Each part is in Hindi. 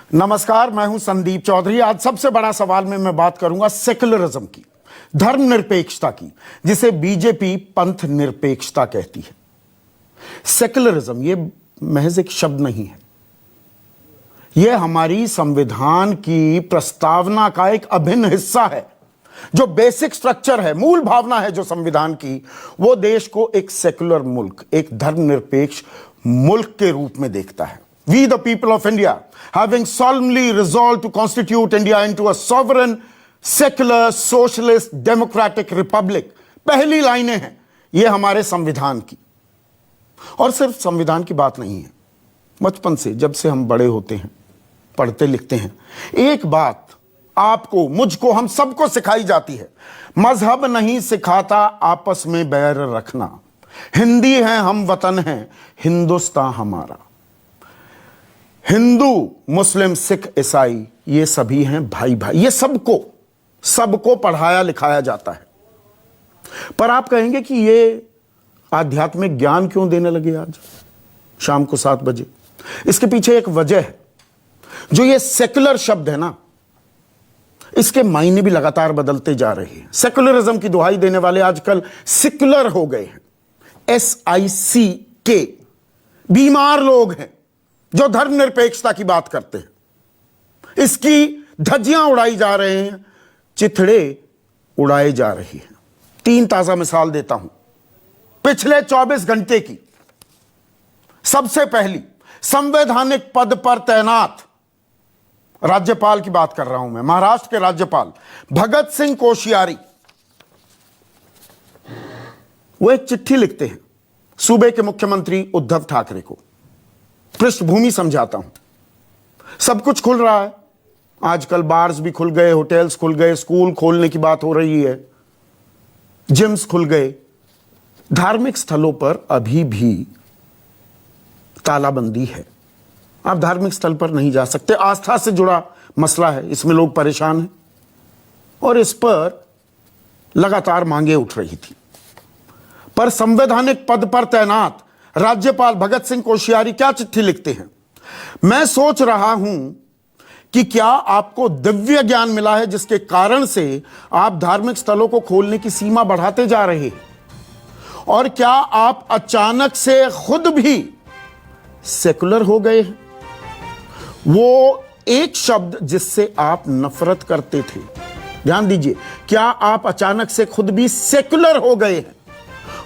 नमस्कार, मैं हूं संदीप चौधरी। आज सबसे बड़ा सवाल में मैं बात करूंगा सेक्युलरिज्म की, धर्मनिरपेक्षता की, जिसे बीजेपी पंथ निरपेक्षता कहती है। सेक्युलरिज्म ये महज एक शब्द नहीं है, यह हमारी संविधान की प्रस्तावना का एक अभिन्न हिस्सा है। जो बेसिक स्ट्रक्चर है, मूल भावना है जो संविधान की, वो देश को एक सेक्युलर मुल्क, एक धर्मनिरपेक्ष मुल्क के रूप में देखता है। We the people of India, having solemnly resolved to constitute India into a sovereign, secular, socialist, democratic republic, पहली लाइनें हैं ये हमारे संविधान की। और सिर्फ संविधान की बात नहीं है, बचपन से जब से हम बड़े होते हैं, पढ़ते लिखते हैं, एक बात आपको, मुझको, हम सबको सिखाई जाती है। मजहब नहीं सिखाता आपस में बैर रखना। हिंदी है हम, वतन है हिंदुस्तान हमारा। हिंदू, मुस्लिम, सिख, ईसाई, ये सभी हैं भाई भाई। ये सबको पढ़ाया लिखाया जाता है। पर आप कहेंगे कि ये आध्यात्मिक ज्ञान क्यों देने लगे आज शाम को 7 बजे? इसके पीछे एक वजह है। जो ये सेक्युलर शब्द है ना, इसके मायने भी लगातार बदलते जा रहे हैं। सेक्युलरिज्म की दुहाई देने वाले आजकल सेक्युलर हो गए हैं। SICK, बीमार लोग हैं जो धर्मनिरपेक्षता की बात करते हैं। इसकी धज्जियां उड़ाई जा रहे हैं, चिथड़े उड़ाए जा रही हैं। 3 ताजा मिसाल देता हूं पिछले 24 घंटे की। सबसे पहली, संवैधानिक पद पर तैनात राज्यपाल की बात कर रहा हूं मैं, महाराष्ट्र के राज्यपाल भगत सिंह कोश्यारी। वो एक चिट्ठी लिखते हैं सूबे के मुख्यमंत्री उद्धव ठाकरे को। पृष्ठभूमि समझाता हूं। सब कुछ खुल रहा है आजकल, बार्स भी खुल गए, होटल्स खुल गए, स्कूल खोलने की बात हो रही है, जिम्स खुल गए। धार्मिक स्थलों पर अभी भी तालाबंदी है। आप धार्मिक स्थल पर नहीं जा सकते। आस्था से जुड़ा मसला है, इसमें लोग परेशान हैं और इस पर लगातार मांगे उठ रही थी। पर संवैधानिक पद पर तैनात राज्यपाल भगत सिंह कोश्यारी क्या चिट्ठी लिखते हैं? मैं सोच रहा हूं कि क्या आपको दिव्य ज्ञान मिला है जिसके कारण से आप धार्मिक स्थलों को खोलने की सीमा बढ़ाते जा रहे हैं? और क्या आप अचानक से खुद भी सेकुलर हो गए हैं? वो एक शब्द जिससे आप नफरत करते थे, ध्यान दीजिए, क्या आप अचानक से खुद भी सेकुलर हो गए हैं?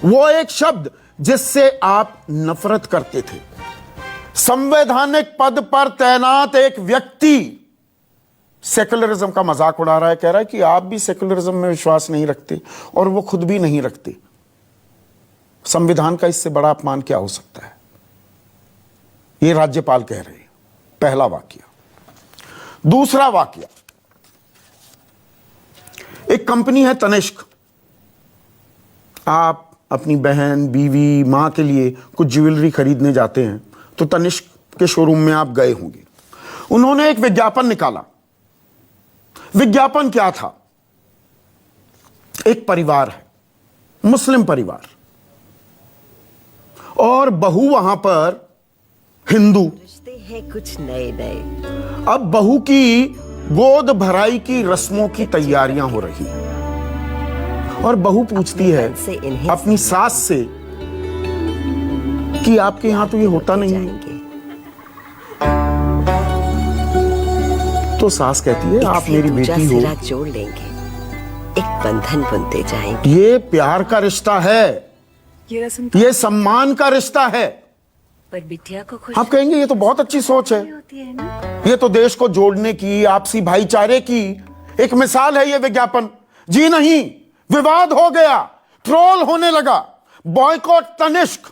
वो एक शब्द जिससे आप नफरत करते थे। संवैधानिक पद पर तैनात एक व्यक्ति सेकुलरिज्म का मजाक उड़ा रहा है, कह रहा है कि आप भी सेकुलरिज्म में विश्वास नहीं रखते, और वो खुद भी नहीं रखते। संविधान का इससे बड़ा अपमान क्या हो सकता है? ये राज्यपाल कह रहे हैं। पहला वाक्य। दूसरा वाक्य, एक कंपनी है तनिष्क। आप अपनी बहन, बीवी, मां के लिए कुछ ज्वेलरी खरीदने जाते हैं तो तनिष्क के शोरूम में आप गए होंगे। उन्होंने एक विज्ञापन निकाला। विज्ञापन क्या था? एक परिवार है, मुस्लिम परिवार, और बहू वहां पर हिंदू है। कुछ नए नए अब बहू की गोद भराई की रस्मों की तैयारियां हो रही हैं और बहू पूछती है अपनी सास से कि आपके यहां तो ये होता नहीं है। तो सास कहती है आप मेरी बेटी हो, जोड़ लेंगे, एक बंधन बुनते जाएंगे। ये प्यार का रिश्ता है, ये सम्मान का रिश्ता है। पर बिटिया को खुश आप कहेंगे ये तो बहुत अच्छी सोच है, ये तो देश को जोड़ने की, आपसी भाईचारे की एक मिसाल है ये विज्ञापन। जी नहीं, विवाद हो गया, ट्रोल होने लगा। बॉयकॉट तनिष्क,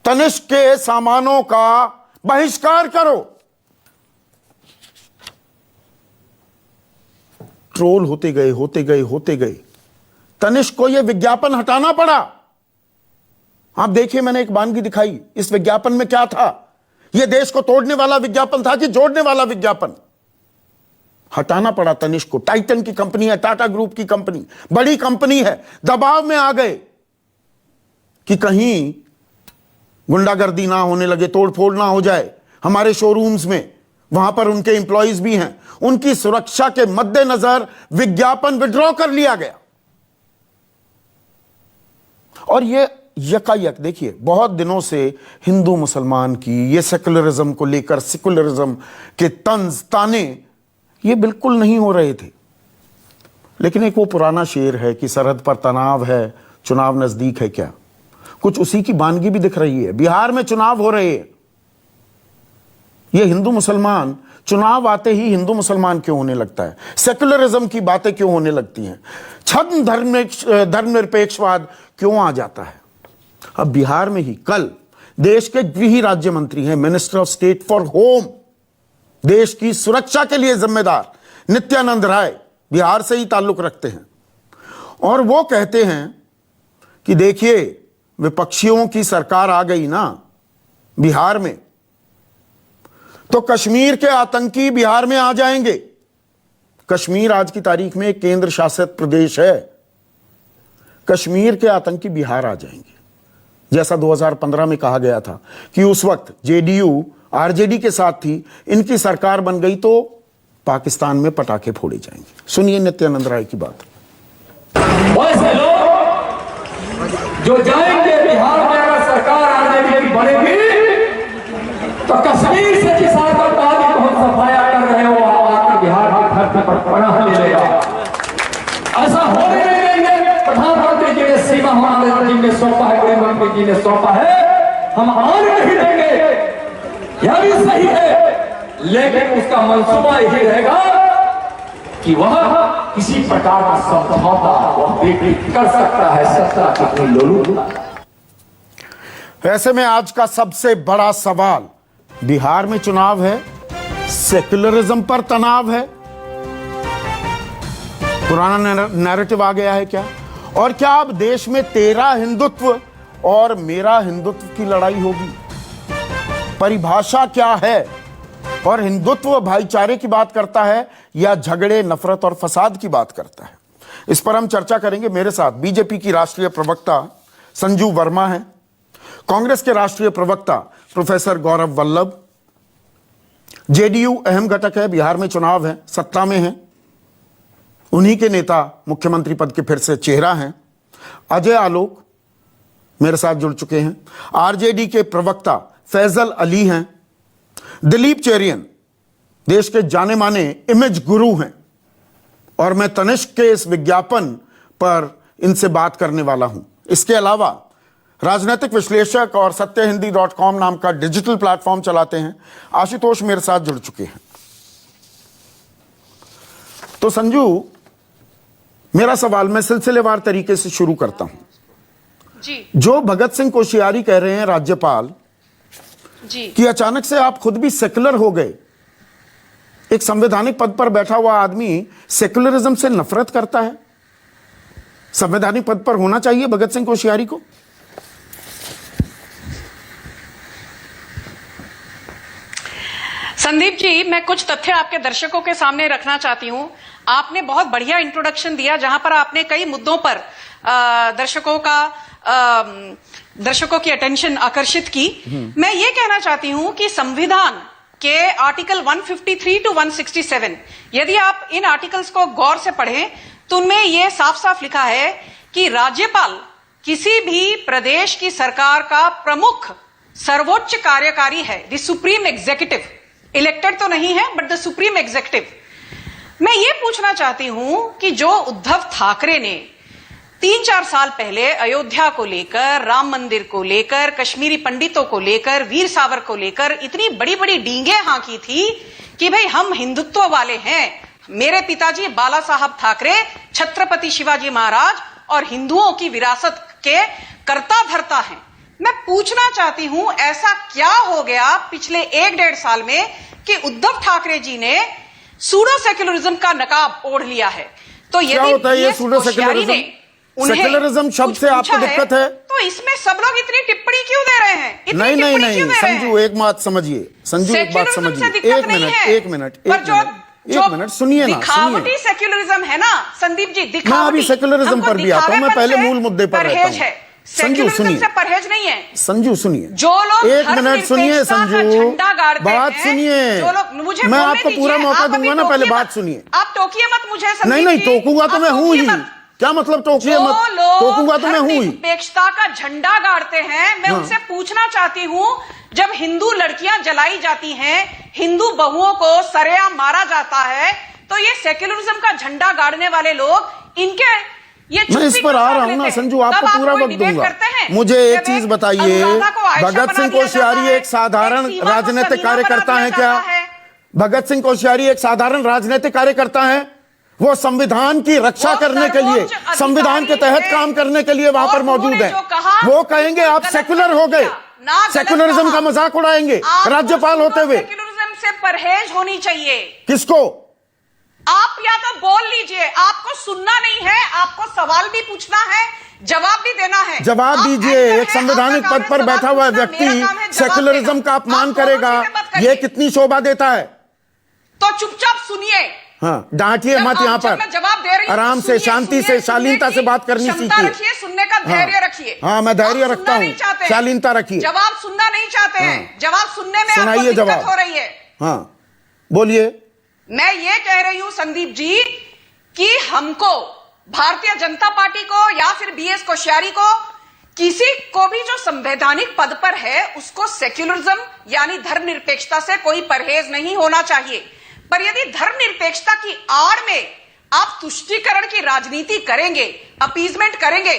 तनिष्क के सामानों का बहिष्कार करो। ट्रोल होते गए। तनिष्क को यह विज्ञापन हटाना पड़ा। आप देखिए, मैंने एक वानगी दिखाई। इस विज्ञापन में क्या था? यह देश को तोड़ने वाला विज्ञापन था कि जोड़ने वाला विज्ञापन? हटाना पड़ा तनिष्क को। टाइटन की कंपनी है, टाटा ग्रुप की कंपनी, बड़ी कंपनी है। दबाव में आ गए कि कहीं गुंडागर्दी ना होने लगे, तोड़फोड़ ना हो जाए, हमारे शोरूम्स में, वहां पर उनके एम्प्लॉइज भी हैं, उनकी सुरक्षा के मद्देनजर विज्ञापन विड्रॉ कर लिया गया। और ये यकायक देखिए, बहुत दिनों से हिंदू मुसलमान की ये सेकुलरिज्म को लेकर, सेकुलरिज्म के तंज ताने ये बिल्कुल नहीं हो रहे थे। लेकिन एक वो पुराना शेर है कि सरहद पर तनाव है, चुनाव नजदीक है क्या, कुछ उसी की वानगी भी दिख रही है। बिहार में चुनाव हो रहे हैं, ये हिंदू मुसलमान, चुनाव आते ही हिंदू मुसलमान क्यों होने लगता है, सेकुलरिज्म की बातें क्यों होने लगती हैं, छद्म धर्मनिरपेक्षवाद क्यों आ जाता है। अब बिहार में ही कल देश के गृह राज्य मंत्री हैं, minister of state for home, देश की सुरक्षा के लिए जिम्मेदार नित्यानंद राय बिहार से ही ताल्लुक रखते हैं, और वो कहते हैं कि देखिए विपक्षियों की सरकार आ गई ना बिहार में, तो कश्मीर के आतंकी बिहार में आ जाएंगे। कश्मीर आज की तारीख में एक केंद्र शासित प्रदेश है, कश्मीर के आतंकी बिहार आ जाएंगे। जैसा 2015 में कहा गया था कि उस वक्त जेडीयू आरजेडी के साथ थी, इनकी सरकार बन गई तो पाकिस्तान में पटाखे फोड़े जाएंगे। सुनिए नित्यानंद राय की बात। वैसे लोग जो जाएंगे बिहार में, अगर सरकार आरजेडी की बनेगी तो कश्मीर से जिस आतंकवादी को हम सफाया कर रहे हो आकर बिहार की धरती पर पनाह ले लेगा। ऐसा होने नहीं देंगे। प्रधानमंत्री जी ने सीमा हमारे जी ने सौंपा है, गृह मंत्री जी ने सौंपा है, हम आने नहीं देंगे। यह भी सही है, लेकिन उसका मंसूबा यही रहेगा कि वह किसी प्रकार का समझौता वह व्यक्ति कर सकता है, सत्ता कितनी लोलुपता। ऐसे में आज का सबसे बड़ा सवाल, बिहार में चुनाव है, सेक्युलरिज्म पर तनाव है, पुराना नैरेटिव आ गया है क्या, और क्या अब देश में तेरा हिंदुत्व और मेरा हिंदुत्व की लड़ाई होगी। परिभाषा क्या है, और हिंदुत्व भाईचारे की बात करता है या झगड़े, नफरत और फसाद की बात करता है। इस पर हम चर्चा करेंगे। मेरे साथ बीजेपी की राष्ट्रीय प्रवक्ता संजू वर्मा हैं, कांग्रेस के राष्ट्रीय प्रवक्ता प्रोफेसर गौरव वल्लभ, जेडीयू अहम घटक है, बिहार में चुनाव है, सत्ता में है, उन्हीं के नेता मुख्यमंत्री पद के फिर से चेहरा हैं, अजय आलोक मेरे साथ जुड़ चुके हैं, आरजेडी के प्रवक्ता फैजल अली हैं, दिलीप चेरियन देश के जाने माने इमेज गुरु हैं, और मैं तनिष्क के इस विज्ञापन पर इनसे बात करने वाला हूं। इसके अलावा राजनीतिक विश्लेषक और सत्यहिंदी.com नाम का डिजिटल प्लेटफॉर्म चलाते हैं आशुतोष मेरे साथ जुड़ चुके हैं। तो संजू, मेरा सवाल मैं सिलसिलेवार तरीके से शुरू करता हूं जी। जो भगत सिंह कोश्यारी कह रहे हैं राज्यपाल जी कि अचानक से आप खुद भी सेकुलर हो गए, एक संवैधानिक पद पर बैठा हुआ आदमी सेकुलरिज्म से नफरत करता है, संवैधानिक पद पर होना चाहिए भगत सिंह कोश्यारी को। संदीप जी, मैं कुछ तथ्य आपके दर्शकों के सामने रखना चाहती हूं। आपने बहुत बढ़िया इंट्रोडक्शन दिया, जहां पर आपने कई मुद्दों पर दर्शकों की अटेंशन आकर्षित की। मैं ये कहना चाहती हूं कि संविधान के आर्टिकल 153 टू 167, यदि आप इन आर्टिकल्स को गौर से पढ़ें तो उनमें यह साफ साफ लिखा है कि राज्यपाल किसी भी प्रदेश की सरकार का प्रमुख सर्वोच्च कार्यकारी है, द सुप्रीम एग्जीक्यूटिव। इलेक्टेड तो नहीं है, बट द सुप्रीम एग्जीक्यूटिव। मैं ये पूछना चाहती हूं कि जो उद्धव ठाकरे ने 3-4 साल पहले अयोध्या को लेकर, राम मंदिर को लेकर, कश्मीरी पंडितों को लेकर, वीर सावर को लेकर इतनी बड़ी बड़ी डींगे हाँकी थी कि भाई हम हिंदुत्व वाले हैं, मेरे पिताजी बाला साहब ठाकरे छत्रपति शिवाजी महाराज और हिंदुओं की विरासत के कर्ता धर्ता हैं। मैं पूछना चाहती हूं ऐसा क्या हो गया पिछले 1-1.5 साल में कि उद्धव ठाकरे जी ने सूडो सेक्युलरिज्म का नकाब ओढ़ लिया है। तो क्या होता है ये सूडो सेक्युलरिज्म? सेक्युलरिज्म शब्द से आपको दिक्कत है तो इसमें सब लोग इतनी टिप्पणी क्यों दे रहे हैं? नहीं संजू, एक बात समझिए, संजू एक बात समझिए, एक मिनट सुनिए ना। दिखावटी सेक्युलरिज्म है ना संदीप जी, मैं अभी सेक्युलरिज्म पर भी आता हूं, मैं पहले मूल मुद्दे पर रहता हूं। संजू सुनिए, से परहेज नहीं है। संजू सुनिए, जो लोग एक मिनट सुनिए संजू, झंडा गाड़ते बात हैं, सुनिए, जो लोग, मुझे मैं बोलने आपको दीजिए, पूरा मौका आप अभी दूंगा ना, पहले टोकिए बात मत। सुनिए। आप टोकिए मत मुझे संदीप नहीं नहीं, जी, टोकूंगा तो आप मैं हूं टोकिए ही, मत। क्या मतलब टोकिए मत, जो लोग टोकूंगा तो मैं हूं ही। धर्मनिरपेक्षता का झंडा गाड़ते हैं, मैं उनसे पूछना चाहती हूं, जब हिंदू लड़कियां जलाई जाती हैं, हिंदू बहुओं को सरेआम मारा जाता है, तो ये सेक्युलरिज्म का झंडा गाड़ने वाले लोग इनके ये मैं इस पर आ रहा हूं ना संजू, आपको पूरा वक्त दूंगा। मुझे एक चीज बताइए, भगत सिंह कोश्यारी एक साधारण राजनीतिक कार्यकर्ता है क्या? भगत सिंह कोश्यारी एक साधारण राजनीतिक कार्यकर्ता है? वो संविधान की रक्षा करने के लिए, संविधान के तहत काम करने के लिए वहां पर मौजूद है। वो कहेंगे आप सेकुलर हो गए, सेकुलरिज्म का मजाक उड़ाएंगे राज्यपाल होते हुए। सेक्युलरिज्म से परहेज होनी चाहिए। किसको? आप या तो बोल लीजिए, आपको सुनना नहीं है, आपको सवाल भी पूछना है, जवाब भी देना है। जवाब दीजिए। एक संवैधानिक पद पर बैठा हुआ व्यक्ति सेकुलरिज्म का अपमान करेगा, ये कितनी शोभा देता है? तो चुपचाप सुनिए। हाँ, डांटिए मत, यहाँ पर जवाब दे रही हूं, आराम से, शांति से, शालीनता से बात करनी सीखिए। सुनने का धैर्य रखिए। हाँ, मैं धैर्य रखता हूँ, शालीनता रखिए। जवाब सुनना नहीं चाहते हैं, जवाब सुनने में सुनाइए, आपको दिक्कत जवाब हो रही है। हाँ बोलिए। मैं ये कह रही हूं संदीप जी कि हमको, भारतीय जनता पार्टी को या फिर बीएस कोश्यारी को, किसी को भी जो संवैधानिक पद पर है उसको सेक्युलरिज्म यानी धर्मनिरपेक्षता से कोई परहेज नहीं होना चाहिए। पर यदि धर्मनिरपेक्षता की आड़ में आप तुष्टीकरण की राजनीति करेंगे, अपीजमेंट करेंगे,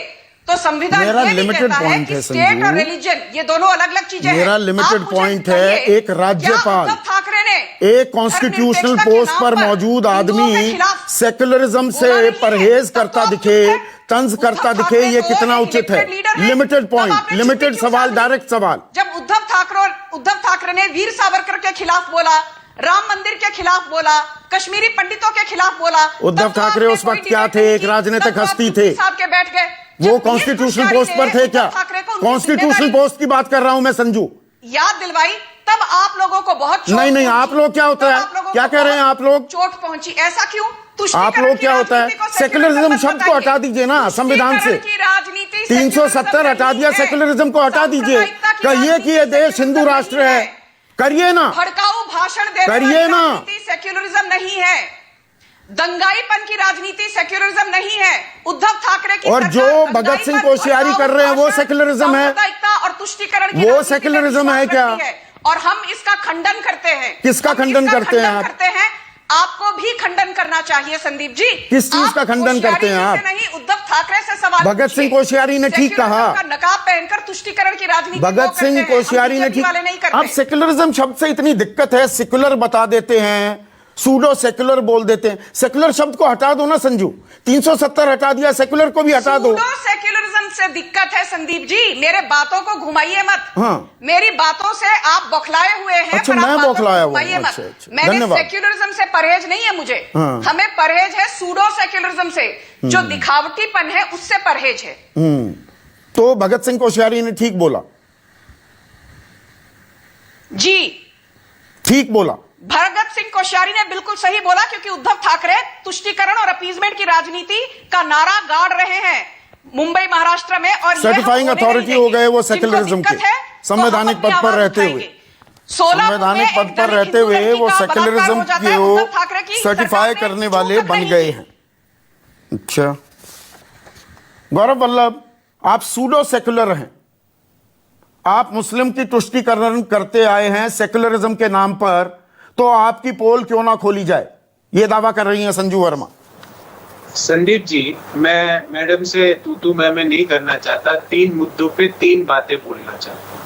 तो संविधान मेरा ये नहीं लिमिटेड कहता है पॉइंट कि है स्टेट और रिलीजन ये दोनों अलग अलग चीजें हैं। मेरा लिमिटेड पॉइंट है, एक राज्यपाल, ठाकरे ने एक कॉन्स्टिट्यूशनल पोस्ट पर मौजूद आदमी सेकुलरिज्म से परहेज करता दिखे, तंज करता दिखे, ये कितना उचित है? लिमिटेड पॉइंट, लिमिटेड सवाल, डायरेक्ट सवाल। जब उद्धव ठाकरे ने वीर सावरकर के खिलाफ बोला, राम मंदिर के खिलाफ बोला, कश्मीरी पंडितों के खिलाफ बोला, उद्धव ठाकरे उस वक्त क्या थे? एक राजनीतिक हस्ती थे। के बैठ गए, वो कॉन्स्टिट्यूशनल पोस्ट पर थे क्या? कॉन्स्टिट्यूशनल पोस्ट की बात कर रहा हूं मैं संजू। याद दिलवाई, तब आप लोगों को बहुत नहीं, आप लोग क्या होता है, क्या कह रहे हैं आप लोग? चोट पहुंची, ऐसा क्यों? आप लोग क्या होता है? सेकुलरिज्म शब्द को हटा दीजिए ना संविधान से, 370 हटा दिया, सेकुलरिज्म को हटा दीजिए। कहिए कि ये देश हिंदू राष्ट्र है, करिए ना, भड़काऊ भाषण देने करिए ना। सेक्युलरिज्म नहीं है, दंगाईपन की राजनीति सेक्युलरिज्म नहीं है। उद्धव ठाकरे की और जो भगत सिंह कोश्यारी कर रहे हैं वो सेक्युलरिज्म है, और तुष्टीकरण की वो सेक्युलरिज्म है क्या? और हम इसका खंडन करते हैं। किसका खंडन करते हैं आप? आपको भी खंडन करना चाहिए संदीप जी। किस चीज का खंडन करते हैं आप? नहीं, उद्धव ठाकरे से सवाल। भगत सिंह कोश्यारी ने ठीक कहा, नकाब पहनकर तुष्टीकरण की राजनीति भगत सिंह कोश्यारी ने ठीक। अब सेकुलरिज्म शब्द से इतनी दिक्कत है, सेकुलर बता देते हैं, सूडो सेकुलर बोल देते हैं। सेकुलर शब्द को हटा दो ना संजू, 370 हटा दिया, सेकुलर को भी हटा दो। सेकुलरिज्म से दिक्कत है संदीप जी, मेरे बातों को घुमाइए मत। हाँ, मेरी बातों से आप बौखलाए हुए हैं। अच्छा, मैं बौखलाया हुआ हूं? अच्छा, मैंने सेक्युलरिज्म से परहेज नहीं है मुझे। हाँ। हमें परहेज है सूडो सेक्युलरिज्म से, जो दिखावटीपन है उससे परहेज है। तो भगत सिंह कोश्यारी ने ठीक बोला जी, ठीक बोला। भगत सिंह कोश्यारी ने बिल्कुल सही बोला, क्योंकि उद्धव ठाकरे तुष्टीकरण और अपीजमेंट की राजनीति का नारा गाड़ रहे हैं मुंबई महाराष्ट्र में। और सर्टिफाइंग अथॉरिटी हो गए वो सेकुलरिज्म के, संवैधानिक पद पर रहते हुए, संवैधानिक पद पर रहते हुए वो सेकुलरिज्म को सर्टिफाई करने वाले बन गए हैं। अच्छा गौरव वल्लभ, आप सूडो सेकुलर हैं, आप मुस्लिम की तुष्टीकरण करते आए हैं सेकुलरिज्म के नाम पर, तो आपकी पोल क्यों ना खोली जाए, ये दावा कर रही हैं संजू वर्मा। संदीप जी, मैं मैडम से तू मैं नहीं करना चाहता, 3 मुद्दों पे 3 बातें बोलना चाहता हूँ।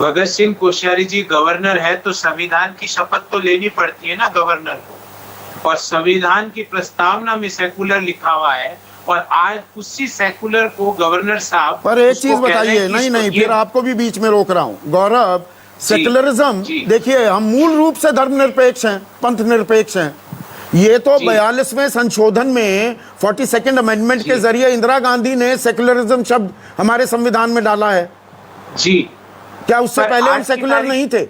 भगत सिंह कोश्यारी जी गवर्नर है तो संविधान की शपथ तो लेनी पड़ती है ना गवर्नर को, और संविधान की प्रस्तावना में सेकुलर लिखा हुआ है, और आज उसी सेकुलर को गवर्नर साहब। पर एक चीज बताइए, नहीं फिर आपको भी बीच में रोक रहा हूं गौरव। सेकुलरिज्म, देखिए हम मूल रूप से धर्मनिरपेक्ष हैं, पंथ निरपेक्ष हैं। ये तो 42वें संशोधन में 42nd अमेंडमेंट के जरिए इंदिरा गांधी ने सेकुलरिज्म शब्द हमारे संविधान में डाला है जी। क्या उससे पहले हम सेकुलर नहीं थे?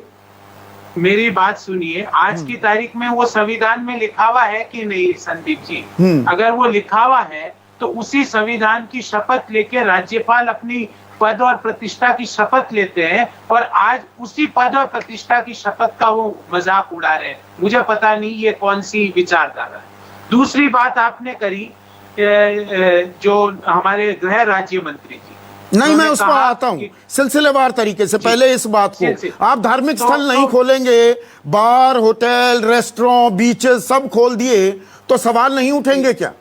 मेरी बात सुनिए, आज की तारीख में वो संविधान में लिखा हुआ है कि नहीं संदीप जी? अगर वो लिखा हुआ है तो उसी संविधान की शपथ लेके राज्यपाल अपनी पद और प्रतिष्ठा की शपथ लेते हैं और आज उसी पद और प्रतिष्ठा की शपथ का वो मजाक उड़ा रहे हैं। मुझे पता नहीं ये कौन सी विचारधारा है। दूसरी बात आपने करी जो हमारे गृह राज्य मंत्री जी, नहीं, मैं उस पर आता हूं सिलसिलेवार तरीके से। पहले इस बात को, आप धार्मिक स्थल नहीं खोलेंगे, बार, होटल, रेस्टोरेंट, बीचेस सब खोल दिए तो सवाल नहीं उठेंगे क्या?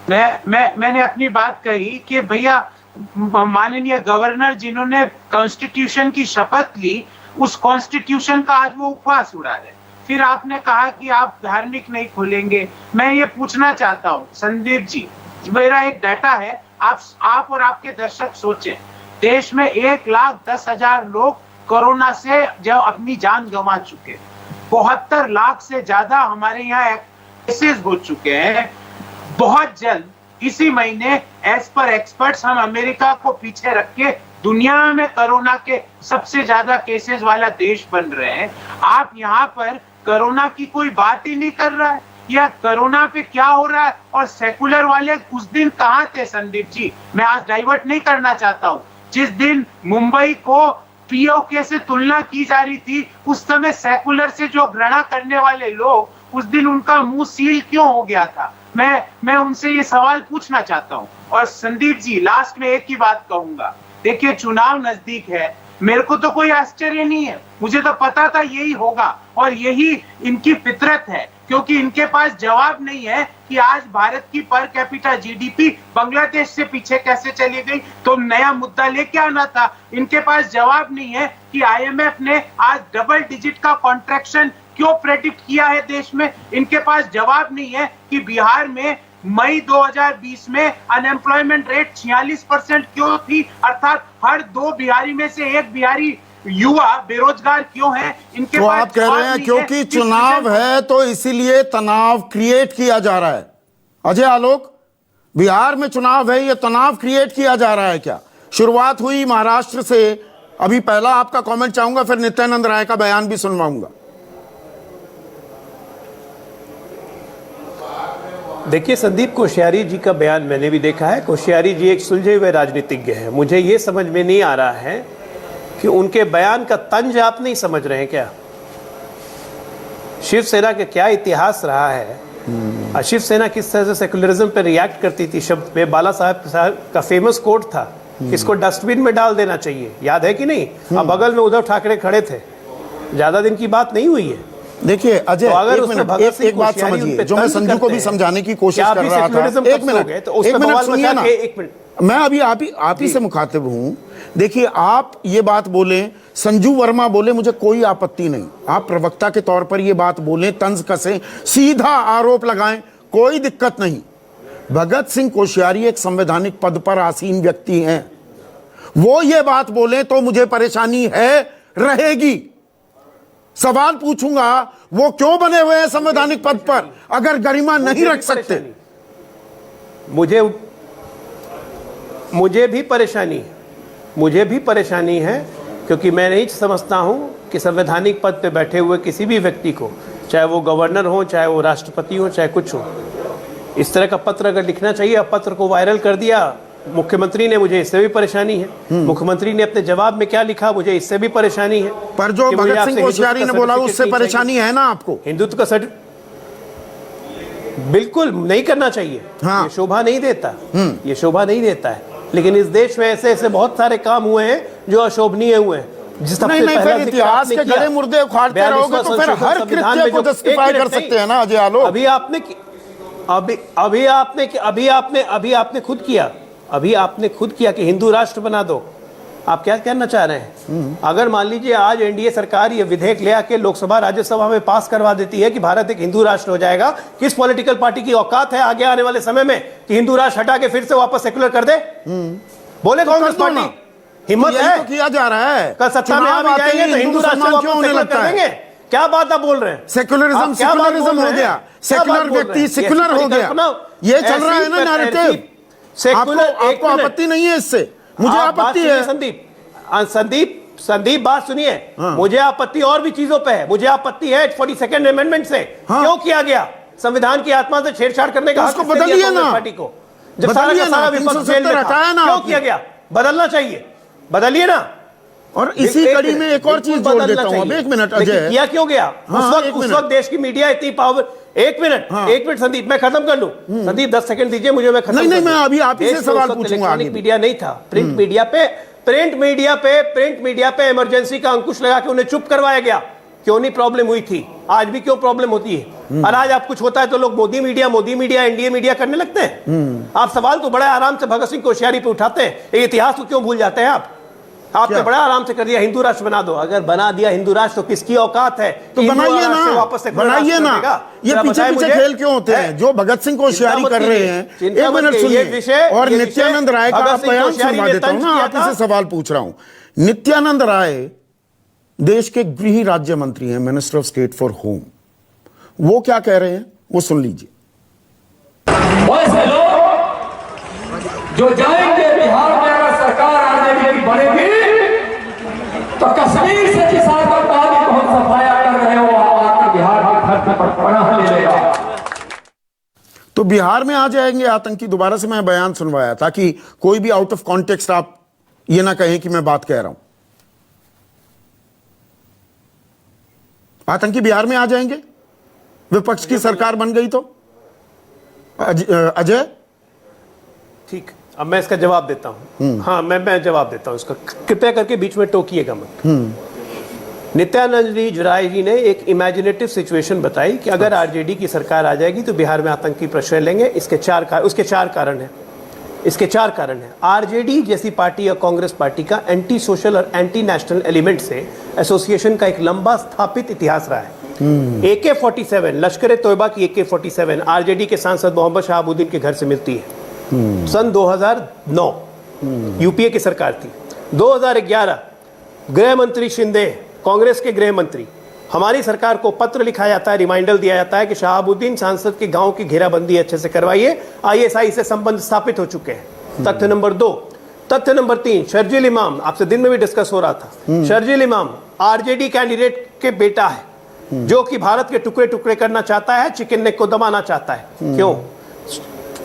मैंने अपनी बात कही कि भैया माननीय गवर्नर जिन्होंने कॉन्स्टिट्यूशन की शपथ ली, उस कॉन्स्टिट्यूशन का आज वो उपवास उड़ा रहे। फिर आपने कहा कि आप धार्मिक नहीं खोलेंगे। मैं ये पूछना चाहता हूँ संदीप जी, मेरा एक डाटा है, आप और आपके दर्शक सोचें, देश में 1,10,000 लोग कोरोना से जो अपनी जान गंवा चुके, 72 लाख से ज्यादा हमारे यहाँ केसेस हो चुके हैं। बहुत जल्द इसी महीने एज पर एक्सपर्ट्स हम अमेरिका को पीछे रख के दुनिया में कोरोना के सबसे ज्यादा केसेस वाला देश बन रहे हैं। आप यहाँ पर कोरोना की कोई बात ही नहीं कर रहा है, या कोरोना पे क्या हो रहा है। और सेकुलर वाले उस दिन कहाँ थे संदीप जी? मैं आज डाइवर्ट नहीं करना चाहता हूँ। जिस दिन मुंबई को पीओके से तुलना की जा रही थी, उस समय सेकुलर से जो घृणा करने वाले लोग, उस दिन उनका मुंह सील क्यों हो गया था? मैं उनसे ये सवाल पूछना चाहता हूँ। और संदीप जी, लास्ट में एक ही बात कहूंगा, देखिए चुनाव नजदीक है, मेरे को तो कोई आश्चर्य नहीं है, मुझे तो पता था यही होगा और यही इनकी फितरत है, क्योंकि इनके पास जवाब नहीं है कि आज भारत की पर कैपिटा जीडीपी बांग्लादेश से पीछे कैसे चली गई, तो नया मुद्दा लेके आना था। इनके पास जवाब नहीं है कि आईएमएफ ने आज डबल डिजिट का कॉन्ट्रैक्शन क्यों प्रेडिक्ट किया है देश में। इनके पास जवाब नहीं है कि बिहार में मई 2020 में अनएम्प्लॉयमेंट रेट 46% क्यों थी, अर्थात हर 2 बिहारी में से 1 बिहारी युवा बेरोजगार क्यों है। इनके तो पास आप कह रहे हैं क्योंकि चुनाव है तो इसीलिए तनाव क्रिएट किया जा रहा है। अजय आलोक, बिहार में चुनाव है, ये तनाव क्रिएट किया जा रहा है क्या? शुरुआत हुई महाराष्ट्र से, अभी पहला आपका कमेंट चाहूंगा, फिर नित्यानंद राय का बयान भी सुनवाऊंगा। देखिए, संदीप कोश्यारी जी का बयान मैंने भी देखा है। कोश्यारी जी एक सुलझे हुए राजनीतिज्ञ हैं। मुझे ये समझ में नहीं आ रहा है कि उनके बयान का तंज आप नहीं समझ रहे हैं क्या? शिवसेना का क्या इतिहास रहा है, शिवसेना किस तरह से सेकुलरिज्म पर रिएक्ट करती थी। शब्द में बाला साहब का फेमस कोट था, इसको डस्टबिन में डाल देना चाहिए, याद है कि नहीं? अब बगल में उद्धव ठाकरे खड़े थे, ज्यादा दिन की बात नहीं हुई है। देखिए अजय, एक बात समझिए, जो मैं संजू को भी समझाने की कोशिश कर रहा था। एक मिनट सुनिए ना, मैं अभी आप ही से मुखातिब हूं। देखिए, आप ये बात बोलें, संजू वर्मा बोले, मुझे कोई आपत्ति नहीं। आप प्रवक्ता के तौर पर ये बात बोलें, तंज कसें, सीधा आरोप लगाएं, कोई दिक्कत नहीं। भगत सिंह कोश्यारी एक संवैधानिक पद पर आसीन व्यक्ति हैं, वो ये बात बोले तो मुझे परेशानी है, रहेगी। सवाल पूछूंगा, वो क्यों बने हुए हैं संवैधानिक पद पर अगर गरिमा नहीं रख सकते? मुझे भी परेशानी है, क्योंकि मैं नहीं समझता हूं कि संवैधानिक पद पे बैठे हुए किसी भी व्यक्ति को, चाहे वो गवर्नर हो, चाहे वो राष्ट्रपति हो, चाहे कुछ हो, इस तरह का पत्र अगर लिखना चाहिए। अब पत्र को वायरल कर दिया मुख्यमंत्री ने, मुझे इससे भी परेशानी है। मुख्यमंत्री ने अपने जवाब में क्या लिखा, मुझे इससे भी परेशानी है। पर जो भगत सिंह कोश्यारी ने बोला उससे परेशानी है ना आपको? हिंदुत्व का बिल्कुल नहीं करना चाहिए। हाँ। ये शोभा नहीं देता, ये शोभा नहीं देता है। लेकिन इस देश में ऐसे ऐसे बहुत सारे काम हुए हैं जो अशोभनीय हुए हैं। नहीं, फिर इतिहास के गड़े मुर्दे उखाड़ते रहोगे तो फिर हर कृत्य को जस्टिफाई कर सकते हैं ना अजय आलोक? अभी आपने खुद किया कि हिंदू राष्ट्र बना दो। आप क्या कहना चाह रहे हैं? अगर मान लीजिए आज एनडीए सरकार ये विधेयक ले आके लोकसभा राज्यसभा में पास करवा देती है कि भारत एक हिंदू राष्ट्र हो जाएगा, किस पॉलिटिकल पार्टी की औकात है आगे आने वाले समय में कि हिंदू राष्ट्र हटा के फिर से वापस सेकुलर कर दे? बोले कांग्रेस पार्टी, हिम्मत है? किया जा रहा है, कल सत्ता में आ भी जाएंगे तो हिंदू राष्ट्र वापस सेकुलर कर देंगे। क्या बात आप बोल रहे हैं? सेकुलरिज्म हो गया, सेकुलर व्यक्ति सेकुलर हो गया, ये चल रहा है ना नैरेटिव। आपको आपत्ति नहीं है इससे? मुझे आपत्ति है। संदीप बात सुनिए। मुझे आपत्ति और भी चीजों पे है। मुझे आपत्ति है 42nd अमेंडमेंट से। क्यों किया गया? संविधान की आत्मा से छेड़छाड़ करने का उसको हक किसने दिया बदलिए कांग्रेस ना। पार्टी को? जब सारा बदलिए का सारा ना, विपक्ष जेल में 370 हटाया था, ना क्यों आपने। किया गया? बदलना चाहिए, बदलिए ना। और इसी एक कड़ी मिनट, में एक और बिल्कुल चीज जोड़ बदलना देता हूं। अब चाहिए। एक मिनट लेकिन अजय, किया क्यों गया? हाँ, उस एक वक्त मिनट। देश की मीडिया इतनी पावर। एक मिनट संदीप, मैं खत्म कर लूं। संदीप 10 सेकंड दीजिए मुझे, मैं खत्म नहीं, कर मैं दूं। अभी आप ही से देश में सवाल उस वक्त पूछूंगा इलेक्ट्रॉनिक आगे। मीडिया नहीं था। प्रिंट मीडिया पे इमरजेंसी का अंकुश लगा के उन्हें चुप करवाया गया। क्यों नहीं प्रॉब्लम हुई थी? आज भी क्यों प्रॉब्लम होती है? और आज आप कुछ होता है तो लोग मोदी मीडिया एनडीए मीडिया करने लगते हैं। आप सवाल तो बड़ा आराम से भगत सिंह कोश्यारी पे उठाते हैं, ये इतिहास को क्यों भूल जाते हैं आप? आपने बड़ा आराम से कर दिया, हिंदू राष्ट्र बना दो। अगर बना दिया हिंदू राष्ट्र तो किसकी औकात है? तो हिंदू बनाइए राष्ट्र से ना, वापस से बनाइए ना। ये जरा पीछे बताएं पीछे मुझे। खेल क्यों होते हैं जो भगत सिंह कोश्यारी कर रहे हैं? चिंता एक मत मिनट कीजिए, ये सुनिए। विषय- और ये नित्यानंद विषय राय का भगत सिंह बयान कोश्यारी सुनवा ने देता हूं तंज ना, किया आप ही था। से सवाल पूछ रहा हूं। नित्यानंद राय देश के गृह राज्य मंत्री हैं, minister of state for home. वो क्या कह रहे हैं वो सुन लीजिए। वैसे लोग जो जाएंगे बिहार में, अगर सरकार आरजेडी की बनेगी तो कश्मीर से जिस आतंकवादी को हम सफाया कर रहे हो आकर बिहार की धरती पर पनाह ले लेगा। तो बिहार में आ जाएंगे आतंकी। दोबारा से मैं बयान सुनवाया ताकि कोई भी आउट ऑफ कॉन्टेक्स्ट आप ये ना कहें कि मैं बात कह रहा हूं। आतंकी बिहार में आ जाएंगे, विपक्ष की सरकार बन गई तो। अजय, ठीक, अब मैं इसका जवाब देता हूं। हाँ, मैं जवाब देता हूं इसका। कृपया करके बीच में टोकिएगा मत। नित्यानंद राय जी ने एक इमेजिनेटिव सिचुएशन बताई कि अगर आरजेडी की सरकार आ जाएगी तो बिहार में आतंकी प्रश्रय लेंगे। उसके चार कारण हैं। आरजेडी जैसी पार्टी या कांग्रेस पार्टी का एंटी सोशल और एंटी नेशनल एलिमेंट से एसोसिएशन का एक लंबा स्थापित इतिहास रहा है। AK-47 लश्कर तोयबा की AK-47 आरजेडी के सांसद मोहम्मद शहाबुद्दीन के घर से मिलती है। सन 2009 यूपीए की सरकार थी। 2011 गृह मंत्री शिंदे, कांग्रेस के गृह मंत्री, हमारी सरकार को पत्र लिखा जाता है, रिमाइंडर दिया जाता है कि शहाबुद्दीन सांसद के गांव की घेराबंदी अच्छे से करवाइए, ISI से संबंध स्थापित हो चुके हैं। तथ्य नंबर 2। तथ्य नंबर 3, शर्जील इमाम, आपसे दिन में भी डिस्कस हो रहा था। शर्जील इमाम आरजेडी कैंडिडेट के बेटा है जो कि भारत के टुकड़े टुकड़े करना चाहता है, चिकन नेक को दबाना चाहता है। क्यों?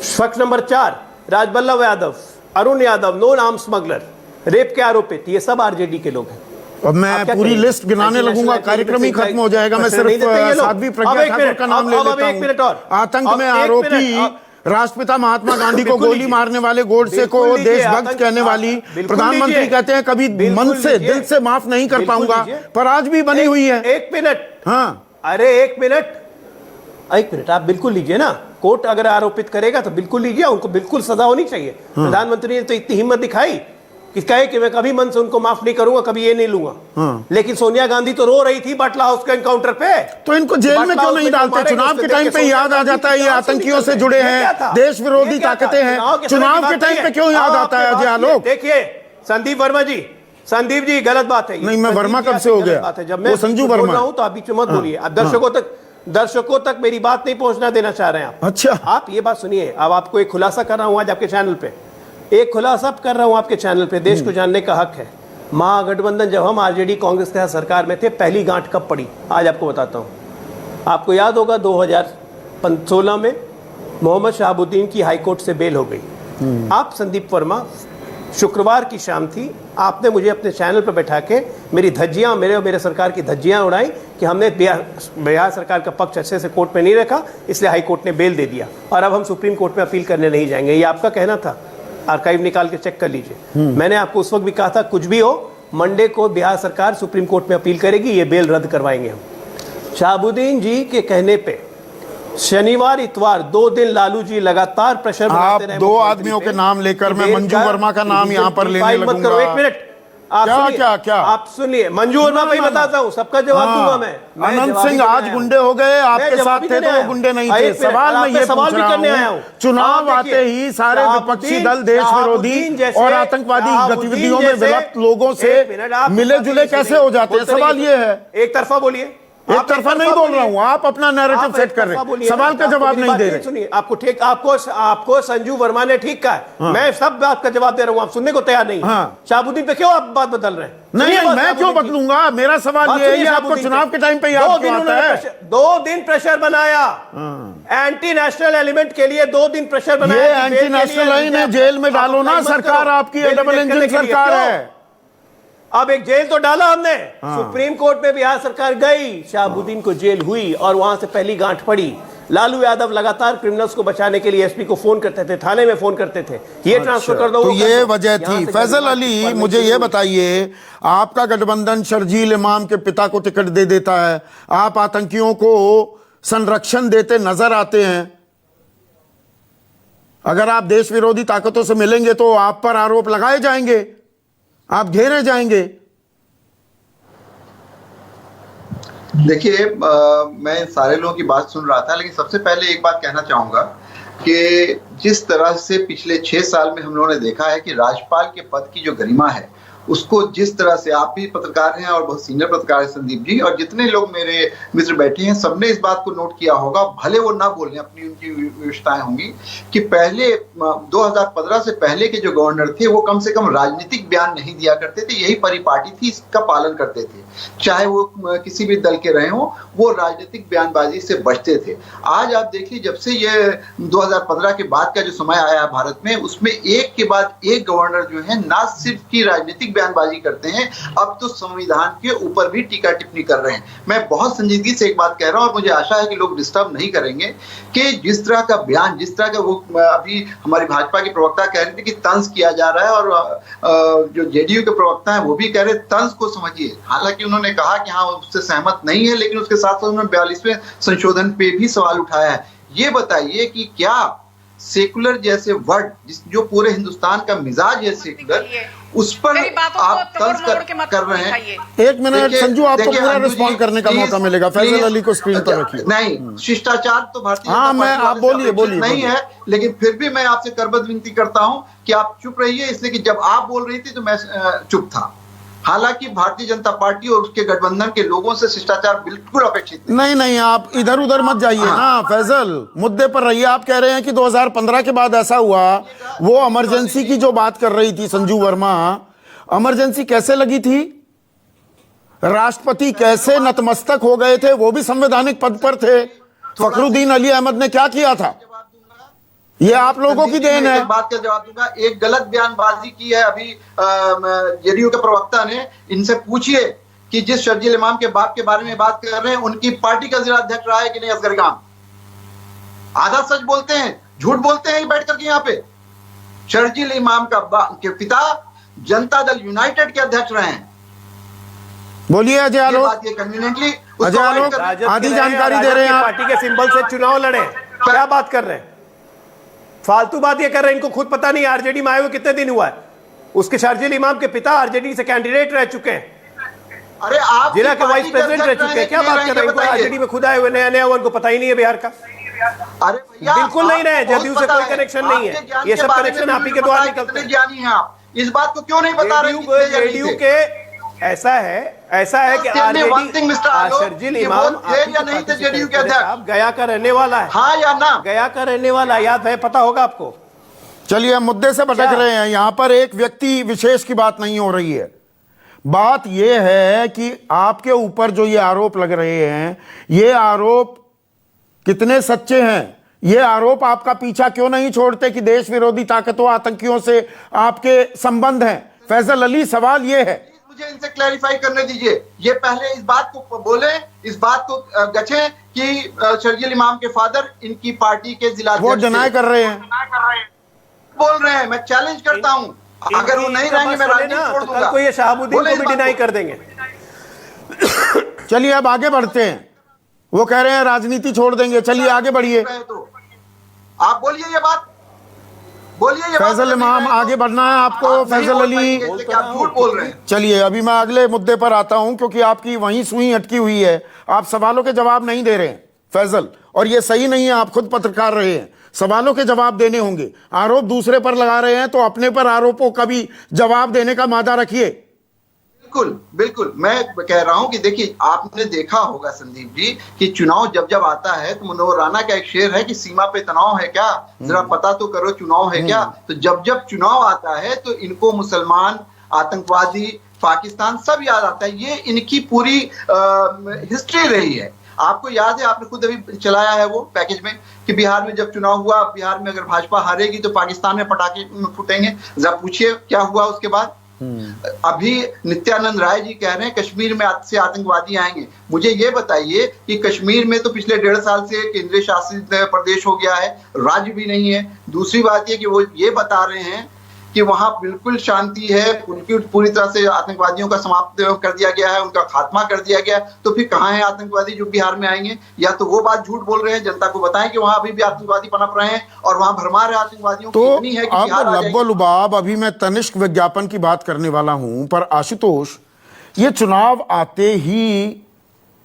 शख्स number 4, Rajballabh Yadav, Arun Yadav, known arm smuggler, rape के आरोपित, ये सब आरजेडी के लोग हैं। अब मैं पूरी लिस्ट गिनाने लगूंगा, कार्यक्रम ही खत्म हो जाएगा। मैं सिर्फ साध्वी प्रज्ञा ठाकुर का नाम ले लेता हूं। आतंक में आरोपी राष्ट्रपिता महात्मा गांधी को गोली मारने वाले गोडसे को देशभक्त कहने वाली प्रधानमंत्री कहते हैं कभी मन से दिल से माफ नहीं कर पाऊंगा, पर आज भी बनी हुई है। 1 मिनट। हाँ, अरे 1 मिनट आप बिल्कुल लीजिए ना। कोर्ट अगर आरोपित करेगा तो बिल्कुल लीजिए, उनको बिल्कुल सजा होनी चाहिए। प्रधानमंत्री ने तो इतनी हिम्मत दिखाई कि कहे कि मैं कभी मन से उनको माफ नहीं करूंगा, कभी ये नहीं लूंगा। लेकिन सोनिया गांधी तो रो रही थी बाटला हाउस के एनकाउंटर पे। तो इनको जेल में क्यों नहीं डालते? चुनाव के टाइम पे याद आ जाता है ये आतंकियों से जुड़े हैं, देश विरोधी ताकतें हैं। चुनाव के टाइम पे क्यों याद आता है अजय आलोक? देखिए संदीप वर्मा जी, संदीप जी गलत बात है। नहीं, मैं वर्मा कब से हो गया? जब मैं संजू वर्मा हूं तो आप बीच में मत बोलिए। आप दर्शकों तक मेरी बात नहीं पहुंचना देना चाह रहे हैं आप। अच्छा, आप ये बात सुनिए। अब आपको एक खुलासा कर रहा हूं आज आपके चैनल पे, एक खुलासा कर रहा हूं आपके चैनल पे, देश को जानने का हक है। महागठबंधन जब हम आरजेडी कांग्रेस के साथ सरकार में थे, पहली गांठ कब पड़ी आज आपको बताता हूं। आपको याद होगा 2016 में मोहम्मद शहाबुद्दीन की हाईकोर्ट से बेल हो गई। आप संदीप वर्मा, शुक्रवार की शाम थी, आपने मुझे अपने चैनल पर बैठा के मेरी धज्जियां, मेरे और मेरे सरकार की धज्जियां उड़ाई कि हमने बिहार सरकार का पक्ष अच्छे से कोर्ट में नहीं रखा, इसलिए हाई कोर्ट ने बेल दे दिया और अब हम सुप्रीम कोर्ट में अपील करने नहीं जाएंगे। ये आपका कहना था, आर्काइव निकाल के चेक कर लीजिए। मैंने आपको उस वक्त भी कहा था कुछ भी हो, मंडे को बिहार सरकार सुप्रीम कोर्ट में अपील करेगी, ये बेल रद्द करवाएंगे हम। शहाबुद्दीन जी के कहने पे शनिवार इतवार 2 दिन लालू जी लगातार प्रेशर बनाते रहे। 2 आदमियों के नाम लेकर मैं मंजू वर्मा का नाम यहाँ पर लेने लगूंगा। मत करो, 1 मिनट क्या आप सुनिए। मंजू वर्मा पे ही बताता हूँ, सबका जवाब दूंगा मैं। अनंत सिंह आज गुंडे हो गए, आपके साथ थे तो वो गुंडे नहीं थे। सवाल मैं ये पूछ रहा हूँ, चुनाव आते ही सारे विपक्षी दल देश विरोधी और आतंकवादी गतिविधियों में विलुप्त लोगों से मिले जुले कैसे हो जाते हैं? सवाल ये है। एक तरफा बोलिए, एक तरफा नहीं बोल रहा हूं, आप अपना नैरेटिव सेट कर रहे हैं, सवाल का जवाब नहीं दे रहे। सुनिए, आपको संजू वर्मा ने ठीक कहा है, मैं सब बात का जवाब दे रहा हूं, आप सुनने को तैयार नहीं। शहाबुद्दीन पे क्यों आप बात बदल रहे हैं? नहीं, मैं क्यों बदलूंगा? मेरा सवाल ये है, आपको चुनाव के टाइम पे याद क्यों आता है? 2 दिन प्रेशर बनाया एंटी नेशनल एलिमेंट के लिए, 2 दिन प्रेशर बनाया। ये एंटी नेशनल लाइन है, जेल में डालो ना, सरकार आपकी डबल इंजन सरकार है। अब एक जेल तो डाला हमने, सुप्रीम कोर्ट में बिहार सरकार गई, शहाबुद्दीन को जेल हुई और वहां से पहली गांठ पड़ी। लालू यादव लगातार क्रिमिनल्स को बचाने के लिए एसपी को फोन करते थे, थाने में फोन करते थे, ये ट्रांसफर कर दो। तो ये वजह थी। फैजल अली, मुझे ये बताइए, आपका गठबंधन शर्जील इमाम के पिता को टिकट दे देता है, आप आतंकियों को संरक्षण देते नजर आते हैं। अगर आप देश विरोधी ताकतों से मिलेंगे तो आप पर आरोप लगाए जाएंगे, आप घेरे जाएंगे। देखिए, मैं सारे लोगों की बात सुन रहा था, लेकिन सबसे पहले एक बात कहना चाहूंगा कि जिस तरह से पिछले 6 साल में हम लोगों ने देखा है कि राज्यपाल के पद की जो गरिमा है, उसको जिस तरह से, आप भी पत्रकार हैं और बहुत सीनियर पत्रकार हैं संदीप जी, और जितने लोग मेरे मित्र बैठे हैं, सबने इस बात को नोट किया होगा, भले वो ना बोलें, अपनी उनकी विशेषताएं होंगी, कि पहले 2015 से पहले के जो गवर्नर थे वो कम से कम राजनीतिक बयान नहीं दिया करते थे, यही परिपाटी थी, इसका पालन करते थे, चाहे वो किसी भी दल के रहे हों, वो राजनीतिक बयानबाजी से बचते थे। आज आप देखिए, जब से ये 2015 के बाद का जो समय आया भारत में, उसमें एक के बाद एक गवर्नर जो है ना सिर्फ की राजनीतिक बयानबाजी करते हैं, अब तो संविधान के ऊपर भी टीका टिप्पणी कर रहे हैं। मैं बहुत संजीदगी से एक बात कह रहा हूं और मुझे आशा है कि लोग डिस्टर्ब नहीं करेंगे कि जिस तरह का बयान, जिस तरह का वो अभी हमारी भाजपा के प्रवक्ता कह रहे थे कि तंज किया जा रहा है, और जो जेडीयू के प्रवक्ता हैं वो भी कह रहे तंज को समझिए। हालांकि उन्होंने कहा कि हाँ, उससे सहमत नहीं है, लेकिन उसके साथ साथ उन्होंने 42वें संशोधन पे भी सवाल उठाया है। ये बताइए कि क्या सेकुलर जैसे वर्ड, जो पूरे हिंदुस्तान का मिजाज है सेकुलर, उस पर आप तंज कर रहे हैं। एक मिनट संजू, आपको पूरा रिस्पॉन्ड करने का मौका मिलेगा। फैजल अली को स्क्रीन पर रखिए। नहीं, शिष्टाचार तो भारतीय आप बोलिए नहीं है, लेकिन फिर भी मैं आपसे करबद्ध विनती करता हूं कि आप चुप रहिए, इसलिए कि जब आप बोल रही थी तो मैं चुप था। हालांकि भारतीय जनता पार्टी और उसके गठबंधन के लोगों से शिष्टाचार बिल्कुल अपेक्षित नहीं, आप इधर उधर मत जाइए ना फैजल, मुद्दे पर रहिए। आप कह रहे हैं कि 2015 के बाद ऐसा हुआ, वो इमरजेंसी की जो बात कर रही थी संजू वर्मा, इमरजेंसी कैसे लगी थी, राष्ट्रपति कैसे नतमस्तक हो गए थे, वो भी संवैधानिक पद पर थे। फखरुद्दीन अली अहमद ने क्या किया था, ये आप लोगों की देन है। एक बात का जवाब दूंगा। एक गलत बयानबाजी की है अभी जेडीयू के प्रवक्ता ने, इनसे पूछिए कि जिस शर्जील इमाम के बाप के बारे में बात कर रहे हैं, उनकी पार्टी का जिला अध्यक्ष रहा है कि नहीं असगर इमाम। आधा सच बोलते हैं, झूठ बोलते हैं बैठ करके यहाँ पे। शर्जील इमाम के पिता जनता दल यूनाइटेड के अध्यक्ष रहे हैं। बोलिए अजय आलोक। कन्वीनियंटली अजय आलोक आधी जानकारी दे रहे हैं। पार्टी के सिंबल से चुनाव लड़े, क्या बात कर रहे हैं, फालतू बात ये कर रहे हैं। इनको खुद पता नहीं आरजेडी में आए हुए कितने दिन हुआ है। उसके शर्जील इमाम के पिता आरजेडी से कैंडिडेट रह चुके हैं, अरे आप जिला के वाइस प्रेसिडेंट रह चुके हैं। क्या बात कर रहे हैं, आरजेडी में खुद आए हुए नया उनको पता ही नहीं है बिहार का। अरे भैया, बिल्कुल नहीं रहे, जदयू से कोई कनेक्शन नहीं है, ये सब कनेक्शन आप ही के द्वारा निकलते हैं। ज्ञानी हैं आप, इस बात को क्यों नहीं बता रहे? जेडीयू के ऐसा है कि शर्जील इमाम जेडीयू के अध्यक्ष गया का रहने वाला है। हाँ या ना? गया का रहने वाला, याद है, पता होगा आपको। चलिए, हम मुद्दे से भटक रहे हैं। यहां पर एक व्यक्ति विशेष की बात नहीं हो रही है। बात यह है कि आपके ऊपर जो ये आरोप लग रहे हैं, ये आरोप कितने सच्चे हैं? ये आरोप आपका पीछा क्यों नहीं छोड़ते कि देश विरोधी ताकतों, आतंकियों से आपके संबंध हैं? फैजल अली, सवाल ये है, मुझे इनसे क्लैरिफाई करने दीजिए। ये पहले इस बात को बोले, इस बात को गछे कि शर्जील इमाम के फादर इनकी पार्टी के जिला वो डिनाई कर रहे हैं, बोल रहे हैं। मैं चैलेंज करता हूं, अगर वो नहीं रहेंगे मैं राजनीति छोड़ दूंगा। कोई ये शहाबुद्दीन को भी डिनाई कर देंगे। चलिए अब आगे बढ़ते हैं। वो कह रहे हैं राजनीति छोड़ देंगे, चलिए आगे बढ़िए। आप बोलिए ये बात, बोलिए। फैजल इमाम, आगे बढ़ना है आपको। फैजल अली, आप झूठ बोल रहे हैं। चलिए अभी मैं अगले मुद्दे पर आता हूं, क्योंकि आपकी वहीं सुई अटकी हुई है। आप सवालों के जवाब नहीं दे रहे हैं फैजल, और ये सही नहीं है। आप खुद पत्रकार रहे हैं, सवालों के जवाब देने होंगे। आरोप दूसरे पर लगा रहे हैं तो अपने पर आरोपों का भी जवाब देने का मादा रखिए। बिल्कुल बिल्कुल, मैं कह रहा हूं कि देखिए, आपने देखा होगा संदीप जी कि चुनाव जब जब आता है तो मनोहर राणा का एक शेर है कि सीमा पे तनाव है क्या, जरा पता तो करो चुनाव है क्या। तो जब जब चुनाव आता है तो इनको मुसलमान, आतंकवादी, पाकिस्तान सब याद आता है। ये इनकी पूरी हिस्ट्री रही है। आपको याद है, आपने खुद अभी चलाया है वो पैकेज में कि बिहार में जब चुनाव हुआ, बिहार में अगर भाजपा हारेगी तो पाकिस्तान में पटाखे फूटेंगे। जरा पूछिए क्या हुआ उसके बाद। अभी नित्यानंद राय जी कह रहे हैं कश्मीर में से आतंकवादी आएंगे। मुझे ये बताइए कि कश्मीर में तो पिछले 1.5 साल से केंद्रीय शासित प्रदेश हो गया है, राज्य भी नहीं है। दूसरी बात ये कि वो ये बता रहे हैं कि वहां बिल्कुल शांति है, उनकी पूरी तरह से आतंकवादियों का समाप्त कर दिया गया है, उनका खात्मा कर दिया गया है। तो फिर कहां है आतंकवादी जो बिहार में आएंगे? या तो वो बात झूठ बोल रहे हैं, जनता को बताएं कि वहां अभी भी आतंकवादी पनप रहे हैं और वहां भरमार है आतंकवादियों तो की इतनी है कि अब बिहार आ जाएगी। लब्बो-लुबाब अभी मैं तनिष्क विज्ञापन की बात करने वाला हूं, पर आशुतोष, ये चुनाव आते ही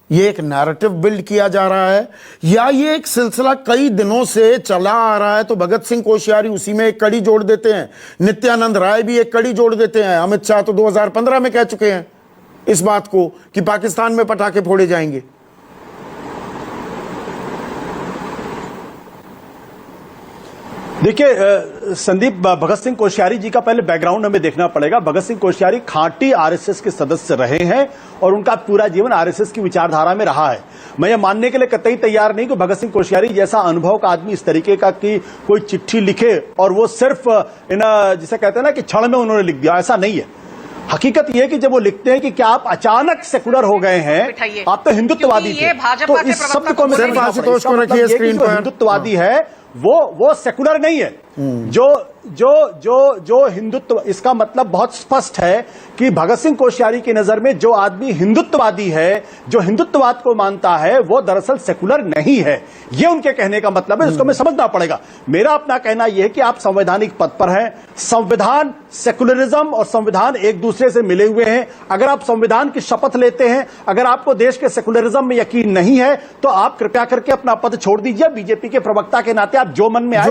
ये एक नैरेटिव बिल्ड किया जा रहा है या ये एक सिलसिला कई दिनों से चला आ रहा है? तो भगत सिंह कोश्यारी उसी में एक कड़ी जोड़ देते हैं, नित्यानंद राय भी एक कड़ी जोड़ देते हैं, अमित शाह तो 2015 में कह चुके हैं इस बात को कि पाकिस्तान में पटाखे फोड़े जाएंगे। देखिए संदीप, भगत सिंह कोश्यारी जी का पहले बैकग्राउंड हमें देखना पड़ेगा। भगत सिंह कोश्यारी खांटी आरएसएस के सदस्य रहे हैं और उनका पूरा जीवन आरएसएस की विचारधारा में रहा है। मैं ये मानने के लिए कतई तैयार नहीं कि भगत सिंह कोश्यारी जैसा अनुभव का आदमी इस तरीके का कि कोई चिट्ठी लिखे और वो सिर्फ जिसे कहते हैं ना कि क्षण में उन्होंने लिख दिया, ऐसा नहीं है। हकीकत यह है कि जब वो लिखते हैं कि क्या आप अचानक सेकुलर हो गए हैं, आप तो हिंदुत्ववादी थे, तो इस शब्द को सिर्फ आशुतोष को रखिए स्क्रीन पर। हिंदुत्ववादी है वो सेकुलर नहीं है। जो हिंदुत्व, इसका मतलब बहुत स्पष्ट है कि भगत सिंह कोश्यारी की नजर में जो आदमी हिंदुत्ववादी है, जो हिंदुत्ववाद को मानता है, वो दरअसल सेकुलर नहीं है। ये उनके कहने का मतलब है, इसको हमें समझना पड़ेगा। मेरा अपना कहना यह है कि आप संवैधानिक पद पर हैं। संविधान, सेकुलरिज्म और संविधान एक दूसरे से मिले हुए हैं। अगर आप संविधान की शपथ लेते हैं, अगर आपको देश के सेकुलरिज्म में यकीन नहीं है, तो आप कृपया करके अपना पद छोड़ दीजिए। बीजेपी के प्रवक्ता के नाते आप जो मन में आए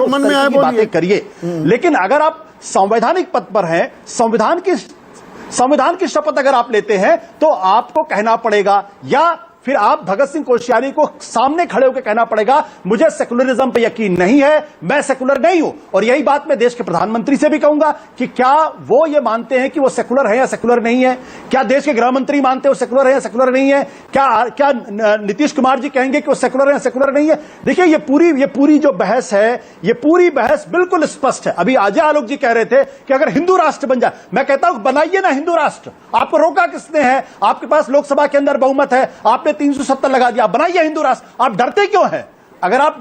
बातें करिए, लेकिन अगर आप संवैधानिक पद पर हैं, संविधान की शपथ अगर आप लेते हैं, तो आपको कहना पड़ेगा, या फिर आप भगत सिंह कोश्यारी को सामने खड़े होकर कहना पड़ेगा, मुझे सेकुलरिज्म पे यकीन नहीं है, मैं सेकुलर नहीं हूं। और यही बात मैं देश के प्रधानमंत्री से भी कहूंगा कि क्या वो ये मानते हैं कि वो सेकुलर है या सेकुलर नहीं है? क्या देश के गृह मंत्री मानते हैं वो सेकुलर है या सेकुलर नहीं है? क्या नीतीश कुमार जी कहेंगे कि वो सेकुलर है या सेकुलर नहीं है? देखिए, ये पूरी जो बहस है, ये पूरी बहस बिल्कुल स्पष्ट है। अभी अजय आलोक जी कह रहे थे कि अगर हिंदू राष्ट्र बन जाए, मैं कहता हूं बनाइए ना हिंदू राष्ट्र। आपको रोका किसने है? आपके पास लोकसभा के अंदर बहुमत है, आपने 370 लगा दिया, बनाइए हिंदू राष्ट्र। आप डरते क्यों हैं? अगर आप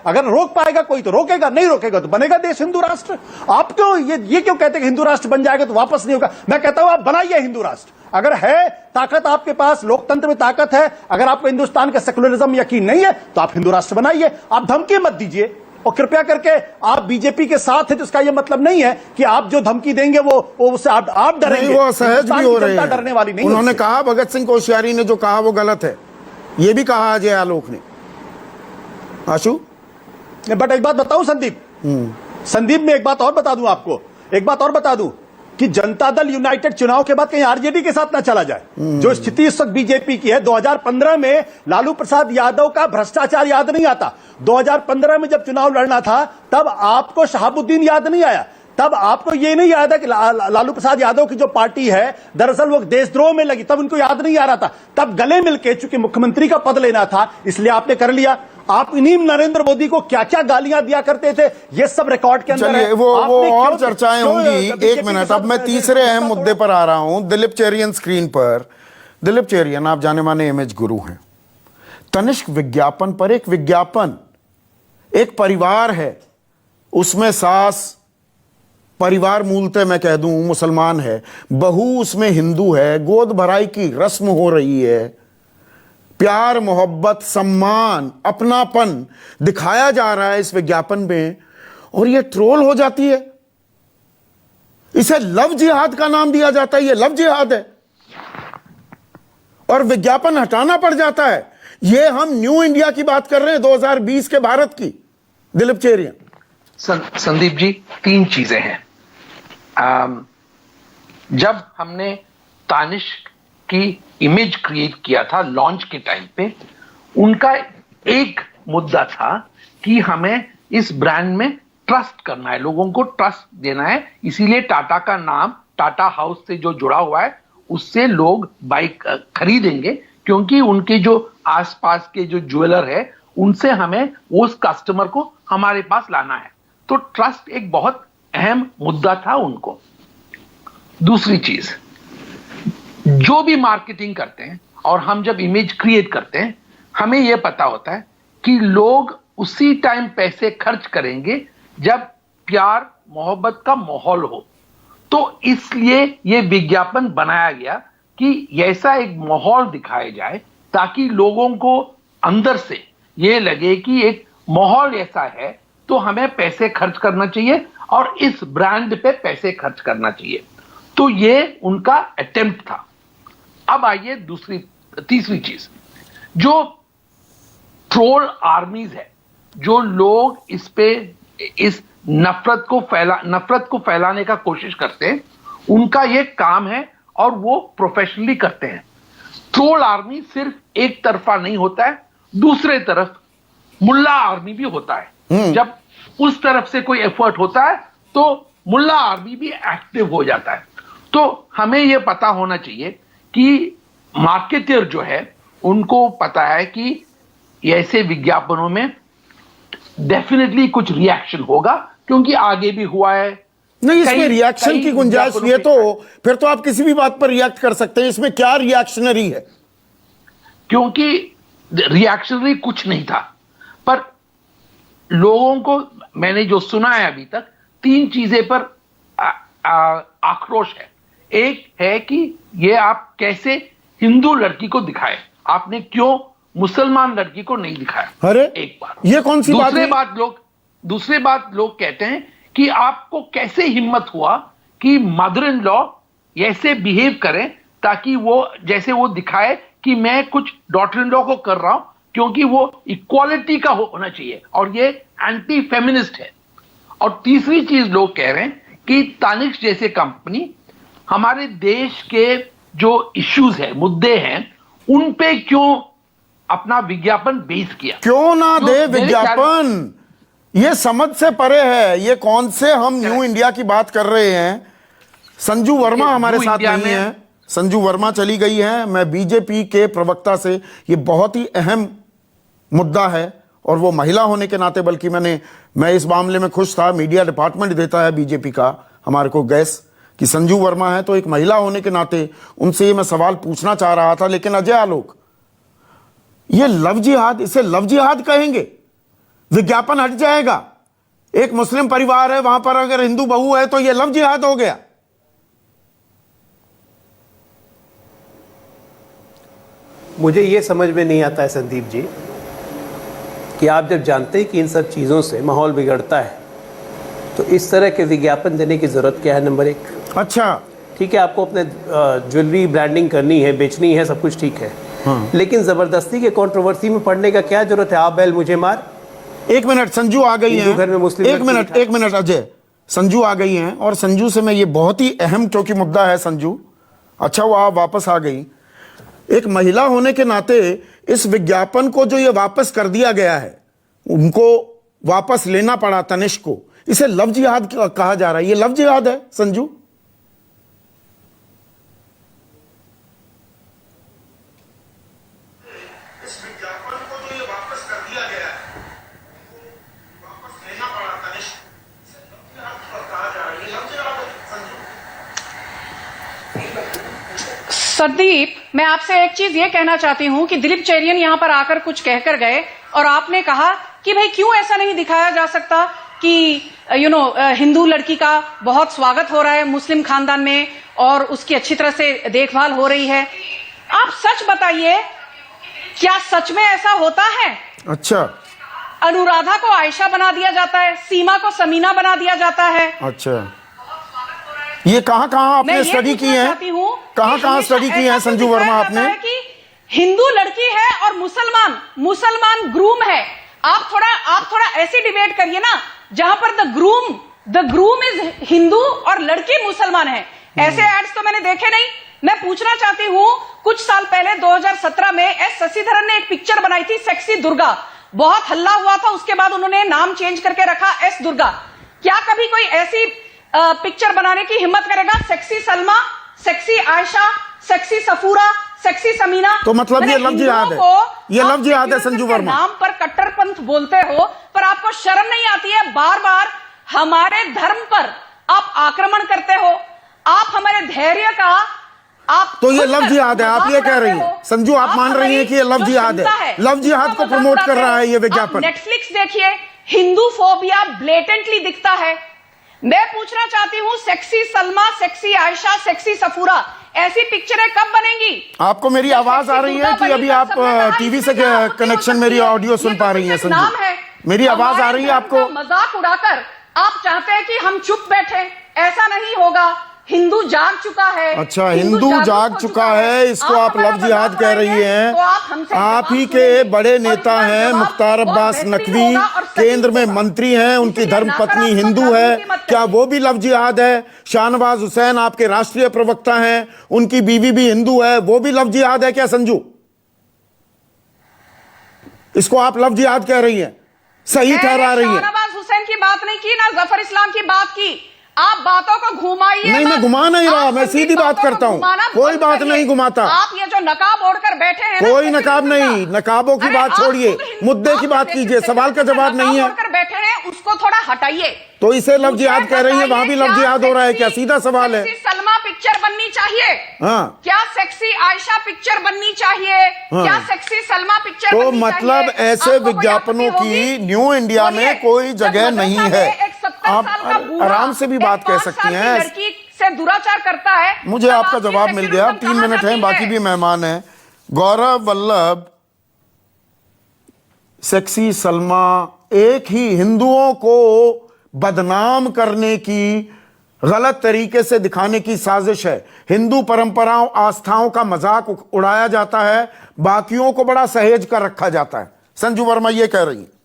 अगर रोक पाएगा कोई तो रोकेगा, नहीं रोकेगा तो बनेगा देश हिंदू राष्ट्र। आप क्यों ये क्यों कहते हैं कि हिंदू राष्ट्र बन जाएगा तो वापस नहीं होगा? मैं कहता हूं आप बनाइए हिंदू राष्ट्र। अगर है ताकत आपके पास, लोकतंत्र में ताकत है, अगर आपको हिंदुस्तान के सेकुलरिज्म यकीन नहीं है, तो आप हिंदू राष्ट्र बनाइए। आप धमकी मत दीजिए, और कृपया करके आप बीजेपी के साथ हैं तो इसका यह मतलब नहीं है कि आप जो धमकी देंगे वो उससे आप डरेंगे। वो सहज भी हो रहे हैं, डरने वाली नहीं। उन्होंने कहा, भगत सिंह कोश्यारी ने जो कहा वो गलत है, ये भी कहा अजय आलोक ने। आशु, बट एक बात बताऊं संदीप में एक बात और बता दूं आपको, एक बात और बता दूं कि जनता दल यूनाइटेड चुनाव के बाद कहीं आरजेडी के साथ ना चला जाए। जो स्थिति इस वक्त बीजेपी की है, 2015 में लालू प्रसाद यादव का भ्रष्टाचार याद नहीं आता। 2015 में जब चुनाव लड़ना था, तब आपको शहाबुद्दीन याद नहीं आया, तब आपको ये नहीं याद है कि लालू प्रसाद यादव की जो पार्टी है दरअसल वो देशद्रोह में लगी, तब उनको याद नहीं आ रहा था। तब गले मिलके, चूंकि मुख्यमंत्री का पद लेना था, इसलिए आपने कर लिया। आप इन्हीं नरेंद्र मोदी को क्या क्या गालियां दिया करते थे, ये सब रिकॉर्ड के अंदर है। वो और चर्चाएं होंगी। एक मिनट, अब मैं तीसरे अहम मुद्दे पर आ रहा हूं। दिलीप चेरियन स्क्रीन पर। दिलीप चेरियन, आप जाने माने इमेज गुरु हैं। तनिष्क विज्ञापन पर एक विज्ञापन, एक परिवार है, उसमें सास, परिवार मूलतः मैं कह दूं मुसलमान है, बहू उसमें हिंदू है, गोद भराई की रस्म हो रही है, प्यार, मोहब्बत, सम्मान, अपनापन दिखाया जा रहा है इस विज्ञापन में, और यह ट्रोल हो जाती है। इसे लव जिहाद का नाम दिया जाता है, यह लव जिहाद है, और विज्ञापन हटाना पड़ जाता है। यह हम न्यू इंडिया की बात कर रहे हैं, 2020 के भारत की। दिलीप चेरियन। संदीप जी, 3 चीजें हैं। जब हमने तानिष्क की इमेज क्रिएट किया था लॉन्च के टाइम पे, उनका एक मुद्दा था कि हमें इस ब्रांड में ट्रस्ट करना है, लोगों को ट्रस्ट देना है, इसीलिए टाटा का नाम टाटा हाउस से जो जुड़ा हुआ है उससे लोग बाइक खरीदेंगे, क्योंकि उनके जो आसपास के जो ज्वेलर है उनसे हमें उस कस्टमर को हमारे पास लाना है। तो ट्रस्ट एक बहुत अहम मुद्दा था उनको। दूसरी चीज, जो भी मार्केटिंग करते हैं और हम जब इमेज क्रिएट करते हैं, हमें यह पता होता है कि लोग उसी टाइम पैसे खर्च करेंगे जब प्यार मोहब्बत का माहौल हो। तो इसलिए यह विज्ञापन बनाया गया कि ऐसा एक माहौल दिखाया जाए ताकि लोगों को अंदर से यह लगे कि एक माहौल ऐसा है तो हमें पैसे खर्च करना चाहिए और इस ब्रांड पे पैसे खर्च करना चाहिए। तो ये उनका अटेम्प्ट था। अब आइए तीसरी चीज, जो ट्रोल आर्मीज है, जो लोग इस नफरत को फैलाने का कोशिश करते हैं, उनका ये काम है और वो प्रोफेशनली करते हैं। ट्रोल आर्मी सिर्फ एक तरफा नहीं होता है, दूसरे तरफ मुल्ला आर्मी भी होता है। जब उस तरफ से कोई एफर्ट होता है तो मुल्ला आर्मी भी एक्टिव हो जाता है। तो हमें यह पता होना चाहिए कि मार्केटर जो है उनको पता है कि ऐसे विज्ञापनों में डेफिनेटली कुछ रिएक्शन होगा, क्योंकि आगे भी हुआ है। नहीं, इसमें रिएक्शन की गुंजाइश हुई है तो फिर तो आप किसी भी बात पर रिएक्ट कर सकते हैं। इसमें क्या रिएक्शनरी है? क्योंकि रिएक्शनरी कुछ नहीं था, पर लोगों को मैंने जो सुना है अभी तक, 3 चीजें पर आक्रोश है। एक है कि ये आप कैसे हिंदू लड़की को दिखाए, आपने क्यों मुसलमान लड़की को नहीं दिखाया? अरे एक बात, ये कौन सी बात है? दूसरी बात लोग कहते हैं कि आपको कैसे हिम्मत हुआ कि मदर इन लॉ ऐसे बिहेव करें ताकि वो जैसे वो दिखाए कि मैं कुछ डॉटर इन लॉ को कर रहा हूं, क्योंकि वो इक्वालिटी का होना चाहिए और ये एंटी फेमिनिस्ट है। और तीसरी चीज लोग कह रहे हैं कि तानिष्क जैसे कंपनी हमारे देश के जो इश्यूज है, मुद्दे हैं, उन पे क्यों अपना विज्ञापन बेस किया? क्यों ना दे विज्ञापन? ये समझ से परे है। ये कौन से हम न्यू इंडिया की बात कर रहे हैं? संजू वर्मा हमारे साथ नहीं है, संजू वर्मा चली गई है। मैं बीजेपी के प्रवक्ता से, ये बहुत ही अहम मुद्दा है और वो महिला होने के नाते, बल्कि मैं इस मामले में खुश था, मीडिया डिपार्टमेंट देता है बीजेपी का हमारे को गैस कि संजू वर्मा है, तो एक महिला होने के नाते उनसे ये मैं सवाल पूछना चाह रहा था। लेकिन अजय आलोक, ये लव जिहाद, इसे लव जिहाद कहेंगे? विज्ञापन हट जाएगा, एक मुस्लिम परिवार है वहां पर अगर हिंदू बहू है तो ये लव जिहाद हो गया। मुझे ये समझ में नहीं आता है संदीप जी कि आप जब जानते हैं कि इन सब चीज़ों से माहौल बिगड़ता है तो इस तरह के विज्ञापन देने की ज़रूरत क्या है? नंबर 1। अच्छा, ठीक है, आपको अपने ज्वेलरी ब्रांडिंग करनी है, बेचनी है, सब कुछ ठीक है, लेकिन ज़बरदस्ती के कंट्रोवर्सी में पड़ने का क्या जरूरत है? आप बैल मुझे मार। एक मिनट, संजू आ गई हैं। घर में मुस्लिम, एक मिनट अजय, संजू आ गई हैं और संजू से मैं ये बहुत ही अहम क्योंकि मुद्दा है संजू, अच्छा वो आप वापस आ गई। एक महिला होने के नाते इस विज्ञापन को जो ये वापस कर दिया गया है, उनको वापस लेना पड़ा तनिष्क को, इसे लव जिहाद कहा जा रहा है। ये लव जिहाद है संजू? संदीप, मैं आपसे एक चीज ये कहना चाहती हूं कि दिलीप चेरियन यहां पर आकर कुछ कहकर गए और आपने कहा कि भाई क्यों ऐसा नहीं दिखाया जा सकता कि हिंदू लड़की का बहुत स्वागत हो रहा है मुस्लिम खानदान में और उसकी अच्छी तरह से देखभाल हो रही है। आप सच बताइए, क्या सच में ऐसा होता है? अच्छा, अनुराधा को आयशा बना दिया जाता है, सीमा को समीना बना दिया जाता है। अच्छा, ये कहां आपने स्टडी की है? कहां स्टडी की है संजू वर्मा आपने? कि हिंदू लड़की है और मुसलमान ग्रूम है। आप थोड़ा ऐसी डिबेट करिए ना जहां पर द ग्रूम इज हिंदू और लड़की मुसलमान है। ऐसे एड्स तो मैंने देखे नहीं मैं पूछना चाहती हूं, कुछ साल पहले 2017 में एस शशिधरन ने एक पिक्चर बनाई थी सेक्सी दुर्गा, बहुत हल्ला हुआ था, उसके बाद उन्होंने नाम चेंज करके रखा एस दुर्गा। क्या कभी कोई ऐसी पिक्चर बनाने की हिम्मत करेगा? Sexy Salma, sexy Ayesha, sexy Safura, sexy Sameena. तो मतलब ये लफ्ज याद है, ये लफ्ज याद है संजू वर्मा। नाम पर कट्टरपंथ बोलते हो, पर आपको शर्म नहीं आती है? बार बार हमारे धर्म पर आप आक्रमण करते हो, आप हमारे धैर्य का आप तो ये लफ्ज याद है, आप ये कह रही हैं संजू, आप मान रही हैं कि ये लफ्ज याद है, लफ्ज याद को प्रमोट कर रहा है ये विज्ञापन। नेटफ्लिक्स देखिए, हिंदू फोबिया ब्लेटेंटली दिखता है। मैं पूछना चाहती हूं, sexy Salma, sexy Ayesha, sexy Safura, ऐसी पिक्चरें कब बनेगी? आपको मेरी आवाज आ रही है कि अभी आप टीवी से कनेक्शन मेरी ऑडियो सुन पा रही हैं संजू? मेरी आवाज आ रही है आपको? मजाक उड़ाकर आप चाहते हैं कि हम चुप बैठे, ऐसा नहीं होगा। हिंदू जाग चुका है। अच्छा, हिंदू जाग चुका है, इसको आप लफ्ज याद कह रही हैं। तो आप ही के बड़े नेता हैं मुख्तार अब्बास नकवी, केंद्र में मंत्री हैं, उनकी धर्मपत्नी हिंदू है, क्या वो भी लफ्ज याद है? शाहनवाज हुसैन आपके राष्ट्रीय प्रवक्ता हैं, उनकी बीवी भी हिंदू है, वो भी लफ्ज याद है क्या संजू? इसको आप लफ्ज याद कह रही हैं, सही ठहरा रही है। शाहनवाज हुसैन की बात नहीं की ना जफर इस्लाम की बात की। आप बातों को घुमाइए। नहीं, मैं घुमा नहीं रहा, मैं सीधी बात करता हूं, कोई बात नहीं घुमाता। आप ये जो नकाब ओढ़कर बैठे हैं, कोई नकाब नहीं, नकाबों की बात छोड़िए, मुद्दे की बात कीजिए, सवाल का जवाब नहीं है। बैठे हैं उसको थोड़ा हटाइए। तो इसे लफ्ज याद कह रही है, वहां भी लफ्ज याद हो रहा है क्या? सीधा सवाल है। सलमा पिक्चर बननी चाहिए? हाँ। क्या सेक्सी आयशा पिक्चर बननी चाहिए? हाँ। क्या सेक्सी सलमा पिक्चर तो बननी मतलब चाहिए? ऐसे विज्ञापनों की न्यू इंडिया में कोई जगह नहीं है। आप आराम से भी बात कह सकती हैं। लड़की से दुराचार करता है। मुझे आपका जवाब मिल गया, 3 मिनट हैं, बाकी भी मेहमान हैं। गौरव वल्लभ, सेक्सी सलमा एक ही हिंदुओं को बदनाम करने की, गलत तरीके से दिखाने की साजिश है। हिंदू परंपराओं आस्थाओं का मजाक उड़ाया जाता है, बाकियों को बड़ा सहेज कर रखा जाता है। संजू वर्मा ये कह रही है।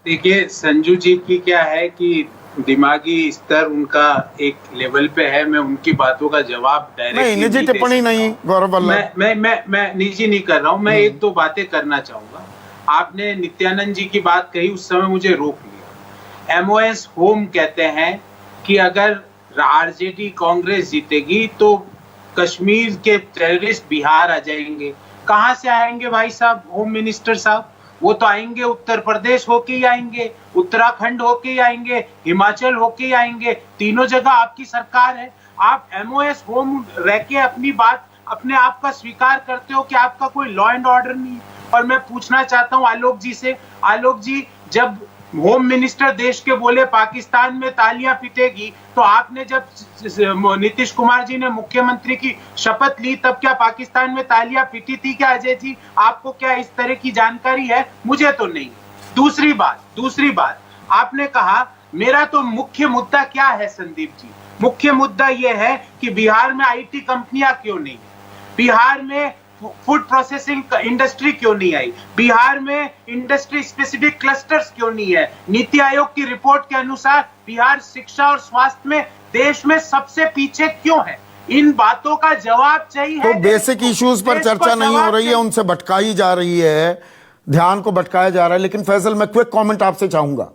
देखिए संजू जी की क्या है कि दिमागी स्तर उनका एक लेवल पे है, मैं उनकी बातों का जवाब डायरेक्ट नहीं, निजी टिप्पणी नहीं गौरव वल्लभ, मैं निजी नहीं कर रहा हूं, मैं 1-2 बातें करना चाहूंगा। आपने नित्यानंद जी की बात कही, उस समय मुझे रोक लिया। MOS होम कहते हैं कि अगर RJD कांग्रेस जीतेगी तो कश्मीर के टेररिस्ट बिहार आ जाएंगे। कहां से आएंगे भाई साहब, होम मिनिस्टर साहब? वो तो आएंगे उत्तर प्रदेश होके ही आएंगे, उत्तराखंड होके ही आएंगे, हिमाचल होके ही आएंगे, तीनों जगह आपकी सरकार है। आप MOS होम रह के अपनी बात अपने आप का स्वीकार करते हो कि आपका कोई लॉ एंड ऑर्डर नहीं है। और मैं पूछना चाहता हूं आलोक जी से, आलोक जी जब होम मिनिस्टर देश के बोले पाकिस्तान में तालियां पिटेगी, तो आपने जब नीतीश कुमार जी ने मुख्यमंत्री की शपथ ली तब क्या पाकिस्तान में तालियां पिटी थी क्या अजय जी? आपको क्या इस तरह की जानकारी है? मुझे तो नहीं। दूसरी बात आपने कहा मेरा तो मुख्य मुद्दा क्या है संदीप जी? मुख्य मुद्दा यह है कि बिहार में IT कंपनियां क्यों नहीं, बिहार में फूड प्रोसेसिंग इंडस्ट्री क्यों नहीं आई, बिहार में इंडस्ट्री स्पेसिफिक क्लस्टर्स क्यों नहीं है? नीति आयोग की रिपोर्ट के अनुसार बिहार शिक्षा और स्वास्थ्य में देश में सबसे पीछे क्यों है? इन बातों का जवाब चाहिए। तो बेसिक इश्यूज पर चर्चा नहीं हो रही है, उनसे भटकाई जा रही है, ध्यान को भटकाया जा रहा है। लेकिन फैसल, मैं क्विक कमेंट आपसे चाहूंगा।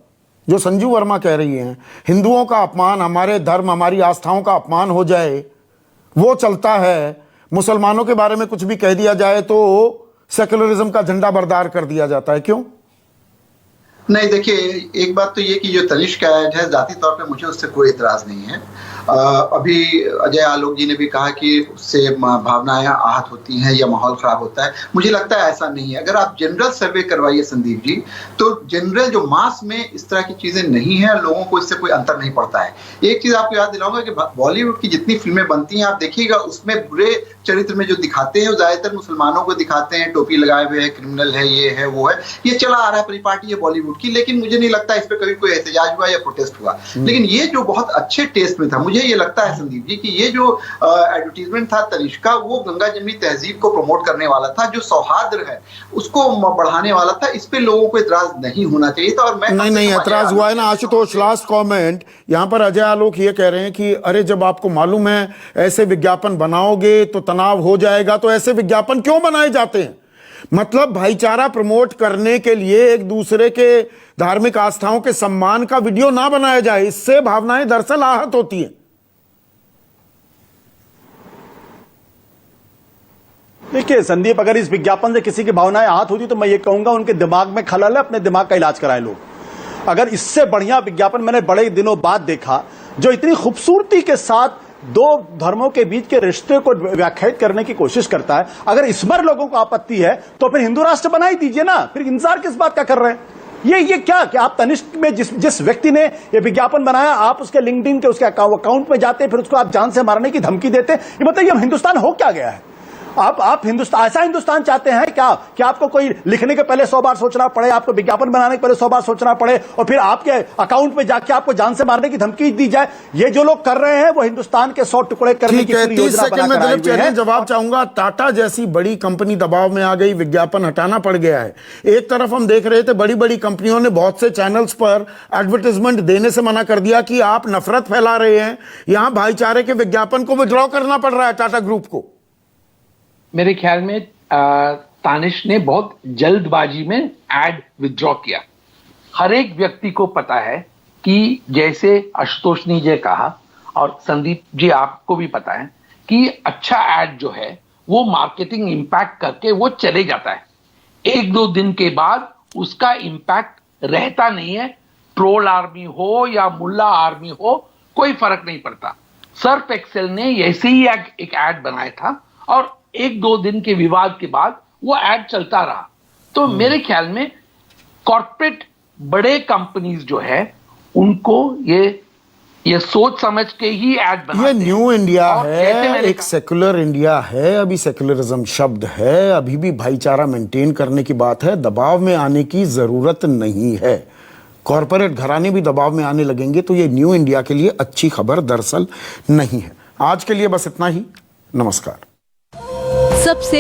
जो संजू वर्मा कह रही हैं, हिंदुओं का अपमान, हमारे धर्म हमारी आस्थाओं का अपमान हो जाए, वो चलता है। मुसलमानों के बारे में कुछ भी कह दिया जाए तो सेकुलरिज्म का झंडा बरदार कर दिया जाता है, क्यों? नहीं, देखिए एक बात तो ये कि जो तनिष्क ऐड है, जाती तौर पे मुझे उससे कोई इतराज नहीं है। अभी अजय आलोक जी ने भी कहा कि उससे भावनाएं आहत होती हैं या माहौल खराब होता है। मुझे लगता है ऐसा नहीं है। अगर आप जनरल सर्वे करवाइए संदीप जी, तो जनरल जो मास में इस तरह की चीजें नहीं है, लोगों को इससे कोई अंतर नहीं पड़ता है। एक चीज आपको याद दिलाऊंगा कि बॉलीवुड की जितनी फिल्में बनती हैं, आप देखिएगा उसमें बुरे चरित्र में जो दिखाते हैं वो ज्यादातर मुसलमानों को दिखाते हैं, टोपी लगाए हुए है, क्रिमिनल है, ये है वो है, ये चला आ रहा है परिपाटी है बॉलीवुड की। लेकिन मुझे नहीं लगता इस पे कभी कोई एहतजाज हुआ या प्रोटेस्ट हुआ। लेकिन ये जो बहुत अच्छे टेस्ट में था, मुझे ये लगता है संदीप जी कि ये जो एडवर्टीजमेंट था तनिष्का, वो गंगा जमनी तहजीब को प्रमोट करने वाला था, जो सौहार्द है उसको बढ़ाने वाला था। इस पे लोगों को इतराज नहीं होना चाहिए था। और मैं नहीं एतराज हुआ है ना आशुतोष। लास्ट कमेंट यहाँ पर अजय आलोक ये कह रहे हैं कि अरे जब आपको मालूम है ऐसे विज्ञापन बनाओगे तो तनाव हो जाएगा, तो ऐसे विज्ञापन क्यों बनाए जाते हैं? मतलब भाईचारा प्रमोट करने के लिए एक दूसरे के धार्मिक आस्थाओं के सम्मान का वीडियो ना बनाया जाए, इससे भावनाएं दरअसल आहत होती हैं। देखिए संदीप, अगर इस विज्ञापन से किसी की भावनाएं आहत होती तो मैं ये कहूंगा उनके दिमाग में खलल है, अपने दिमाग का इलाज कराएं लोग। अगर इससे बढ़िया विज्ञापन मैंने बड़े दिनों बाद देखा जो इतनी खूबसूरती के साथ दो धर्मों के बीच के रिश्ते को व्याख्यायित करने की कोशिश करता है, अगर इस पर लोगों को आपत्ति है तो फिर हिंदू राष्ट्र बना ही दीजिए ना, फिर इंतजार किस बात का कर रहे हैं? ये क्या कि आप तनिष्क में जिस व्यक्ति ने ये विज्ञापन बनाया, आप उसके लिंक्डइन के उसके अकाउंट में जाते, फिर उसको आप जान से मारने की धमकी देते, ये बताइए हम हिंदुस्तान हो क्या गया है? आप हिंदुस्तान, ऐसा हिंदुस्तान चाहते हैं क्या कि आपको कोई लिखने के पहले 100 बार सोचना पड़े, आपको विज्ञापन बनाने के पहले 100 बार सोचना पड़े, और फिर आपके अकाउंट में जाके आपको जान से मारने की धमकी दी जाए? ये जो लोग कर रहे हैं वो हिंदुस्तान के 100 टुकड़े करने की पूरी योजना बनाकर आए हुए हैं। जवाब चाहूंगा। टाटा जैसी बड़ी कंपनी दबाव में आ गई, विज्ञापन हटाना पड़ गया है। एक तरफ हम देख रहे थे बड़ी बड़ी कंपनियों ने बहुत से चैनल्स पर एडवर्टाइजमेंट देने से मना कर दिया कि आप नफरत फैला रहे हैं। यहां भाईचारे के विज्ञापन को विड्रॉ करना पड़ रहा है टाटा ग्रुप को। मेरे ख्याल में तानिश ने बहुत जल्दबाजी में एड विथड्रॉ किया। हर एक व्यक्ति को पता है कि जैसे आशुतोष ने जे कहा और संदीप जी आपको भी पता है कि अच्छा एड जो है वो मार्केटिंग इंपैक्ट करके वो चले जाता है, 1-2 दिन के बाद उसका इंपैक्ट रहता नहीं है। ट्रोल आर्मी हो या मुल्ला आर्मी हो, कोई फर्क नहीं पड़ता। सर्फ एक्सेल ने ऐसे ही एक एड बनाया था और 1-2 दिन के विवाद के बाद वो एड चलता रहा। तो मेरे ख्याल में कॉर्पोरेट बड़े कंपनीज जो है उनको ये सोच समझ के ही एड बनाते हैं। ये न्यू इंडिया है, एक सेकुलर इंडिया है, अभी सेकुलरिज्म शब्द है, अभी भी भाईचारा मेंटेन करने की बात है। दबाव में आने की जरूरत नहीं है। कॉर्पोरेट घराने भी दबाव में आने लगेंगे तो ये न्यू इंडिया के लिए अच्छी खबर दरअसल नहीं है। आज के लिए बस इतना ही। नमस्कार। सबसे